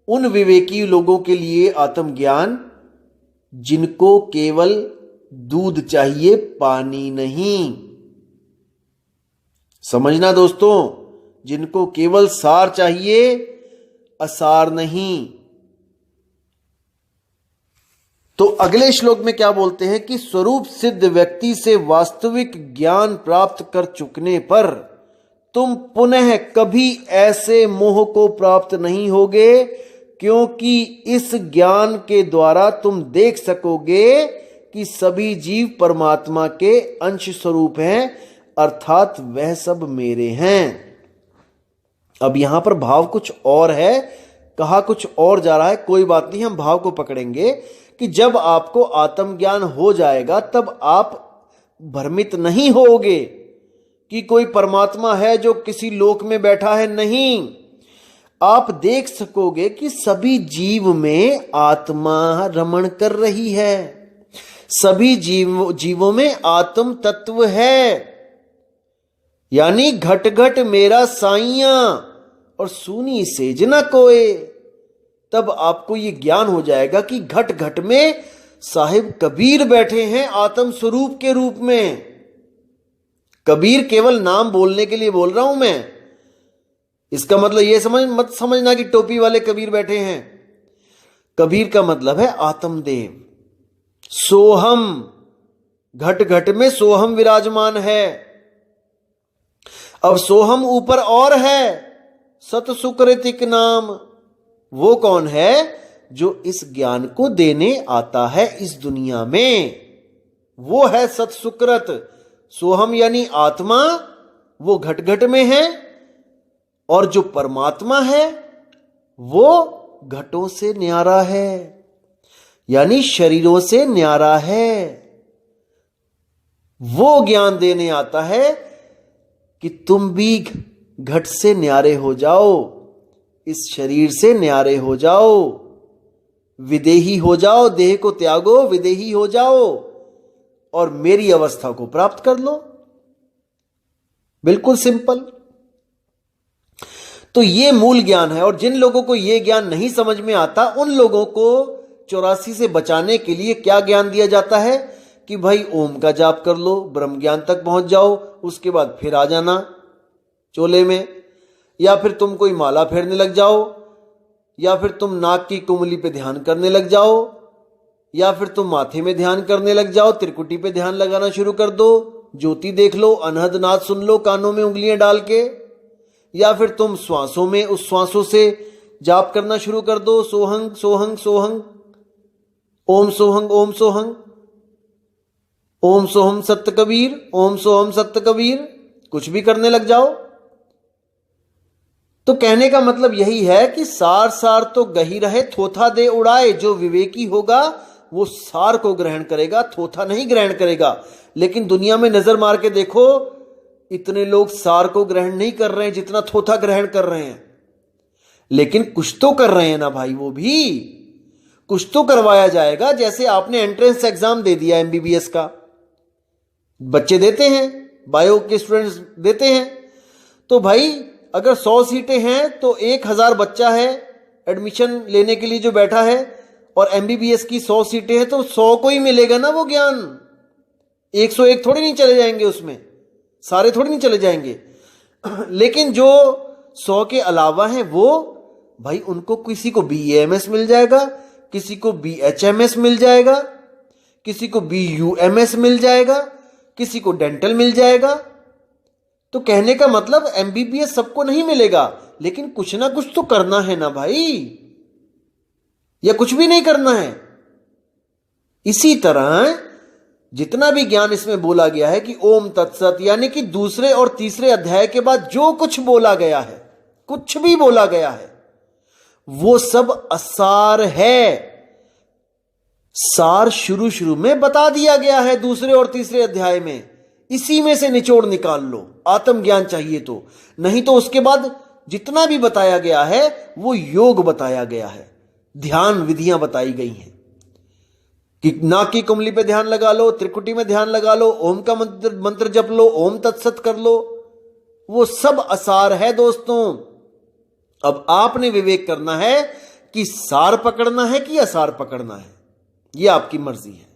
उन विवेकी लोगों के लिए आत्मज्ञान जिनको केवल दूध चाहिए, पानी नहीं। समझना दोस्तों, जिनको केवल सार चाहिए, असार नहीं। तो अगले श्लोक में क्या बोलते हैं कि स्वरूप सिद्ध व्यक्ति से वास्तविक ज्ञान प्राप्त कर चुकने पर तुम पुनः कभी ऐसे मोह को प्राप्त नहीं होगे, क्योंकि इस ज्ञान के द्वारा तुम देख सकोगे कि सभी जीव परमात्मा के अंश स्वरूप हैं, अर्थात वह सब मेरे हैं। अब यहां पर भाव कुछ और है, कहा कुछ और जा रहा है। कोई बात नहीं, हम भाव को पकड़ेंगे कि जब आपको आत्मज्ञान हो जाएगा तब आप भ्रमित नहीं होगे कि कोई परमात्मा है जो किसी लोक में बैठा है। नहीं, आप देख सकोगे कि सभी जीव में आत्मा रमण कर रही है, सभी जीवों में आत्म तत्व है। यानी घट घट मेरा साइया और सूनी सेज न कोय। तब आपको यह ज्ञान हो जाएगा कि घट घट में साहिब कबीर बैठे हैं आत्म स्वरूप के रूप में। कबीर केवल नाम बोलने के लिए बोल रहा हूं मैं, इसका मतलब यह मत समझना कि टोपी वाले कबीर बैठे हैं। कबीर का मतलब है आत्मदेव। सोहम, घट घट में सोहम विराजमान है। अब सोहम ऊपर और है, सत सुकृतिक नाम। वो कौन है? जो इस ज्ञान को देने आता है इस दुनिया में, वो है सत सुकृत। सोहम यानी आत्मा, वो घट घट में है, और जो परमात्मा है वो घटों से न्यारा है, यानी शरीरों से न्यारा है। वो ज्ञान देने आता है कि तुम भी घट से न्यारे हो जाओ, इस शरीर से न्यारे हो जाओ, विदेही हो जाओ, देह को त्यागो, विदेही हो जाओ और मेरी अवस्था को प्राप्त कर लो। बिल्कुल सिंपल। तो ये मूल ज्ञान है, और जिन लोगों को यह ज्ञान नहीं समझ में आता उन लोगों को 84 से बचाने के लिए क्या ज्ञान दिया जाता है कि भाई ओम का जाप कर लो, ब्रह्म ज्ञान तक पहुंच जाओ, उसके बाद फिर आ जाना चोले में, या फिर तुम कोई माला फेरने लग जाओ, या फिर तुम नाक की कुंडली पे ध्यान करने लग जाओ, या फिर तुम माथे में ध्यान करने लग जाओ, त्रिकुटी पे ध्यान लगाना शुरू कर दो, ज्योति देख लो, अनहद नाद सुन लो कानों में उंगलियां डाल के, या फिर तुम श्वासों में उस श्वासों से जाप करना शुरू कर दो, सोहंग सोहंग सोहंग, ओम सोहंग ओम सोहंग, ओम सोहम सत्य कबीर, ओम सोहम सत्य कबीर, कुछ भी करने लग जाओ। तो कहने का मतलब यही है कि सार सार तो गही रहे थोथा दे उड़ाए। जो विवेकी होगा वो सार को ग्रहण करेगा, थोथा नहीं ग्रहण करेगा। लेकिन दुनिया में नजर मार के देखो, इतने लोग सार को ग्रहण नहीं कर रहे हैं जितना थोथा ग्रहण कर रहे हैं। लेकिन कुछ तो कर रहे हैं ना भाई, वो भी कुछ तो करवाया जाएगा। जैसे आपने एंट्रेंस एग्जाम दे दिया एमबीबीएस का, बच्चे देते हैं, बायो के स्टूडेंट्स देते हैं, तो भाई अगर 100 सीटें हैं तो 1000 बच्चा है एडमिशन लेने के लिए जो बैठा है, और एमबीबीएस की 100 सीटें हैं तो 100 को ही मिलेगा ना वो ज्ञान। 101 थोड़ी नहीं चले जाएंगे, उसमें सारे थोड़ी नहीं चले जाएंगे। लेकिन जो 100 के अलावा हैं वो भाई, उनको किसी को बीएएमएस मिल जाएगा, किसी को बीएचएमएस मिल जाएगा, किसी को बीयूएमएस मिल जाएगा, किसी को डेंटल मिल जाएगा। तो कहने का मतलब एमबीबीएस सबको नहीं मिलेगा, लेकिन कुछ ना कुछ तो करना है ना भाई, या कुछ भी नहीं करना है। इसी तरह जितना भी ज्ञान इसमें बोला गया है कि ओम तत्सत, यानी कि दूसरे और तीसरे अध्याय के बाद जो कुछ बोला गया है, कुछ भी बोला गया है, वो सब असार है। सार शुरू में बता दिया गया है दूसरे और तीसरे अध्याय में, इसी में से निचोड़ निकाल लो आत्मज्ञान चाहिए तो। नहीं तो उसके बाद जितना भी बताया गया है वो योग बताया गया है, ध्यान विधियां बताई गई हैं कि नाक की कुंडली पे ध्यान लगा लो, त्रिकुटी में ध्यान लगा लो, ओम का मंत्र जप लो, ओम तत्सत कर लो। वो सब असार है दोस्तों। अब आपने विवेक करना है कि सार पकड़ना है कि असार पकड़ना है, यह आपकी मर्जी है।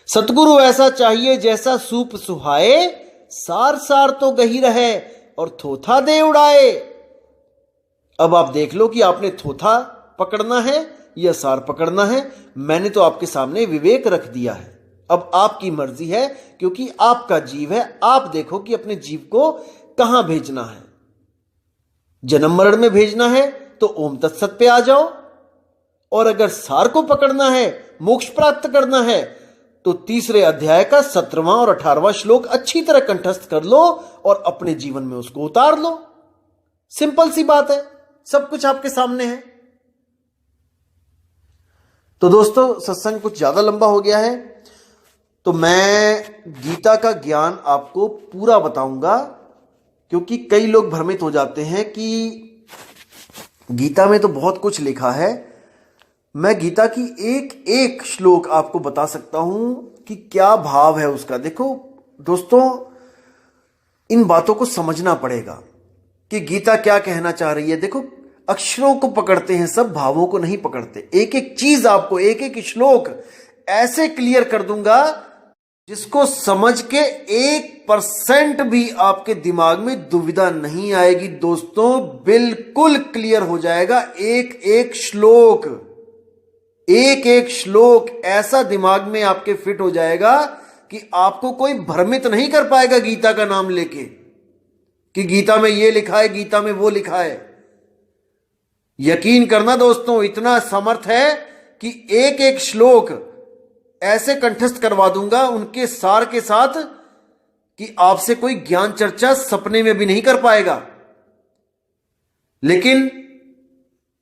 सतगुरु ऐसा चाहिए जैसा सूप सुहाए, सार सार तो गही रहे और थोथा दे उड़ाए। अब आप देख लो कि आपने थोथा पकड़ना है या सार पकड़ना है। मैंने तो आपके सामने विवेक रख दिया है, अब आपकी मर्जी है, क्योंकि आपका जीव है। आप देखो कि अपने जीव को कहां भेजना है। जन्म मरण में भेजना है तो ओम तत्सत पे आ जाओ, और अगर सार को पकड़ना है, मोक्ष प्राप्त करना है, तो तीसरे अध्याय का 17वां और 18वां श्लोक अच्छी तरह कंठस्थ कर लो और अपने जीवन में उसको उतार लो। सिंपल सी बात है, सब कुछ आपके सामने है। तो दोस्तों, सत्संग कुछ ज्यादा लंबा हो गया है, तो मैं गीता का ज्ञान आपको पूरा बताऊंगा, क्योंकि कई लोग भ्रमित हो जाते हैं कि गीता में तो बहुत कुछ लिखा है। मैं गीता की एक एक श्लोक आपको बता सकता हूं कि क्या भाव है उसका। देखो दोस्तों, इन बातों को समझना पड़ेगा कि गीता क्या कहना चाह रही है। देखो, अक्षरों को पकड़ते हैं सब, भावों को नहीं पकड़ते। एक एक चीज आपको, एक एक श्लोक ऐसे क्लियर कर दूंगा जिसको समझ के 1% भी आपके दिमाग में दुविधा नहीं आएगी। दोस्तों, बिल्कुल क्लियर हो जाएगा। एक एक श्लोक, एक एक श्लोक ऐसा दिमाग में आपके फिट हो जाएगा कि आपको कोई भ्रमित नहीं कर पाएगा गीता का नाम लेके कि गीता में ये लिखा है, गीता में वो लिखा है। यकीन करना दोस्तों, इतना समर्थ है कि एक एक श्लोक ऐसे कंठस्थ करवा दूंगा उनके सार के साथ कि आपसे कोई ज्ञान चर्चा सपने में भी नहीं कर पाएगा। लेकिन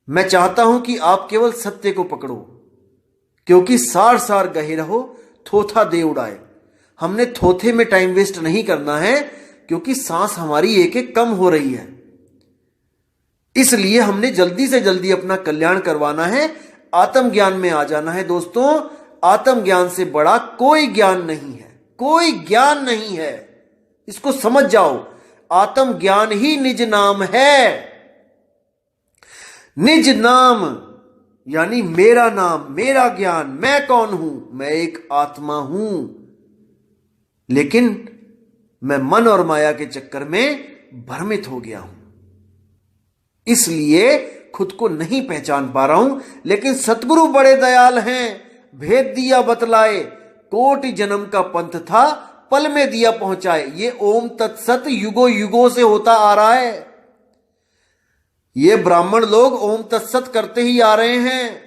मैं चाहता हूं कि आप केवल सत्य को पकड़ो, क्योंकि सार सार गहे रहो, थोथा दे उड़ाए। हमने थोथे में टाइम वेस्ट नहीं करना है, क्योंकि सांस हमारी एक एक कम हो रही है। इसलिए हमने जल्दी से जल्दी अपना कल्याण करवाना है, आत्मज्ञान में आ जाना है। दोस्तों, आत्मज्ञान से बड़ा कोई ज्ञान नहीं है, कोई ज्ञान नहीं है। इसको समझ जाओ, आत्मज्ञान ही निज नाम है। निज नाम यानी मेरा नाम, मेरा ज्ञान। मैं कौन हूं? मैं एक आत्मा हूं, लेकिन मैं मन और माया के चक्कर में भ्रमित हो गया हूं, इसलिए खुद को नहीं पहचान पा रहा हूं। लेकिन सतगुरु बड़े दयाल हैं, भेद दिया बतलाए, कोटि जन्म का पंथ था, पल में दिया पहुंचाए। ये ओम तत्सत युगो युगों से होता आ रहा है। ये ब्राह्मण लोग ओम तत्सत करते ही आ रहे हैं,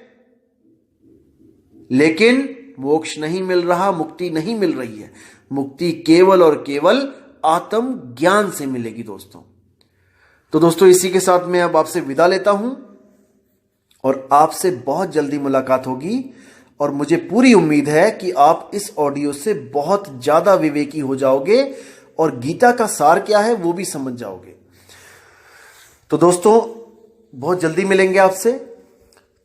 लेकिन मोक्ष नहीं मिल रहा, मुक्ति नहीं मिल रही है। मुक्ति केवल और केवल आत्म ज्ञान से मिलेगी दोस्तों। तो दोस्तों, इसी के साथ मैं अब आपसे विदा लेता हूं और आपसे बहुत जल्दी मुलाकात होगी। और मुझे पूरी उम्मीद है कि आप इस ऑडियो से बहुत ज्यादा विवेकी हो जाओगे और गीता का सार क्या है वो भी समझ जाओगे। तो दोस्तों, बहुत जल्दी मिलेंगे आपसे।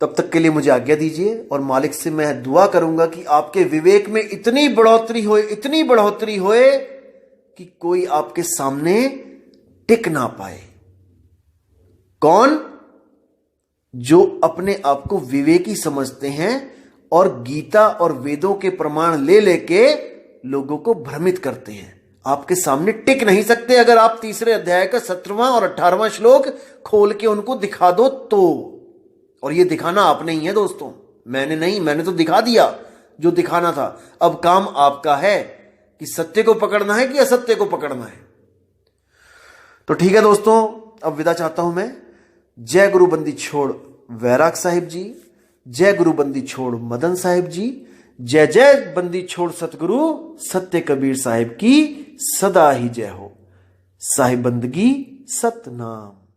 तब तक के लिए मुझे आज्ञा दीजिए और मालिक से मैं दुआ करूंगा कि आपके विवेक में इतनी बढ़ोतरी होए, इतनी बढ़ोतरी होए कि कोई आपके सामने टिक ना पाए। कौन? जो अपने आप को विवेकी समझते हैं और गीता और वेदों के प्रमाण ले लेके लोगों को भ्रमित करते हैं। आपके सामने टिक नहीं सकते अगर आप तीसरे अध्याय का 17वां और 18वां श्लोक खोल के उनको दिखा दो तो। और ये दिखाना आपने ही है दोस्तों, मैंने नहीं। मैंने तो दिखा दिया जो दिखाना था। अब काम आपका है कि सत्य को पकड़ना है कि असत्य को पकड़ना है। तो ठीक है दोस्तों, अब विदा चाहता हूं मैं। जय गुरु बंदी छोड़ वैराग साहिब जी, जय गुरु बंदी छोड़ मदन साहिब जी, जय जय बंदी छोड़ सतगुरु सत्य कबीर साहिब की सदा ही जय हो। साहिब बंदगी सतनाम।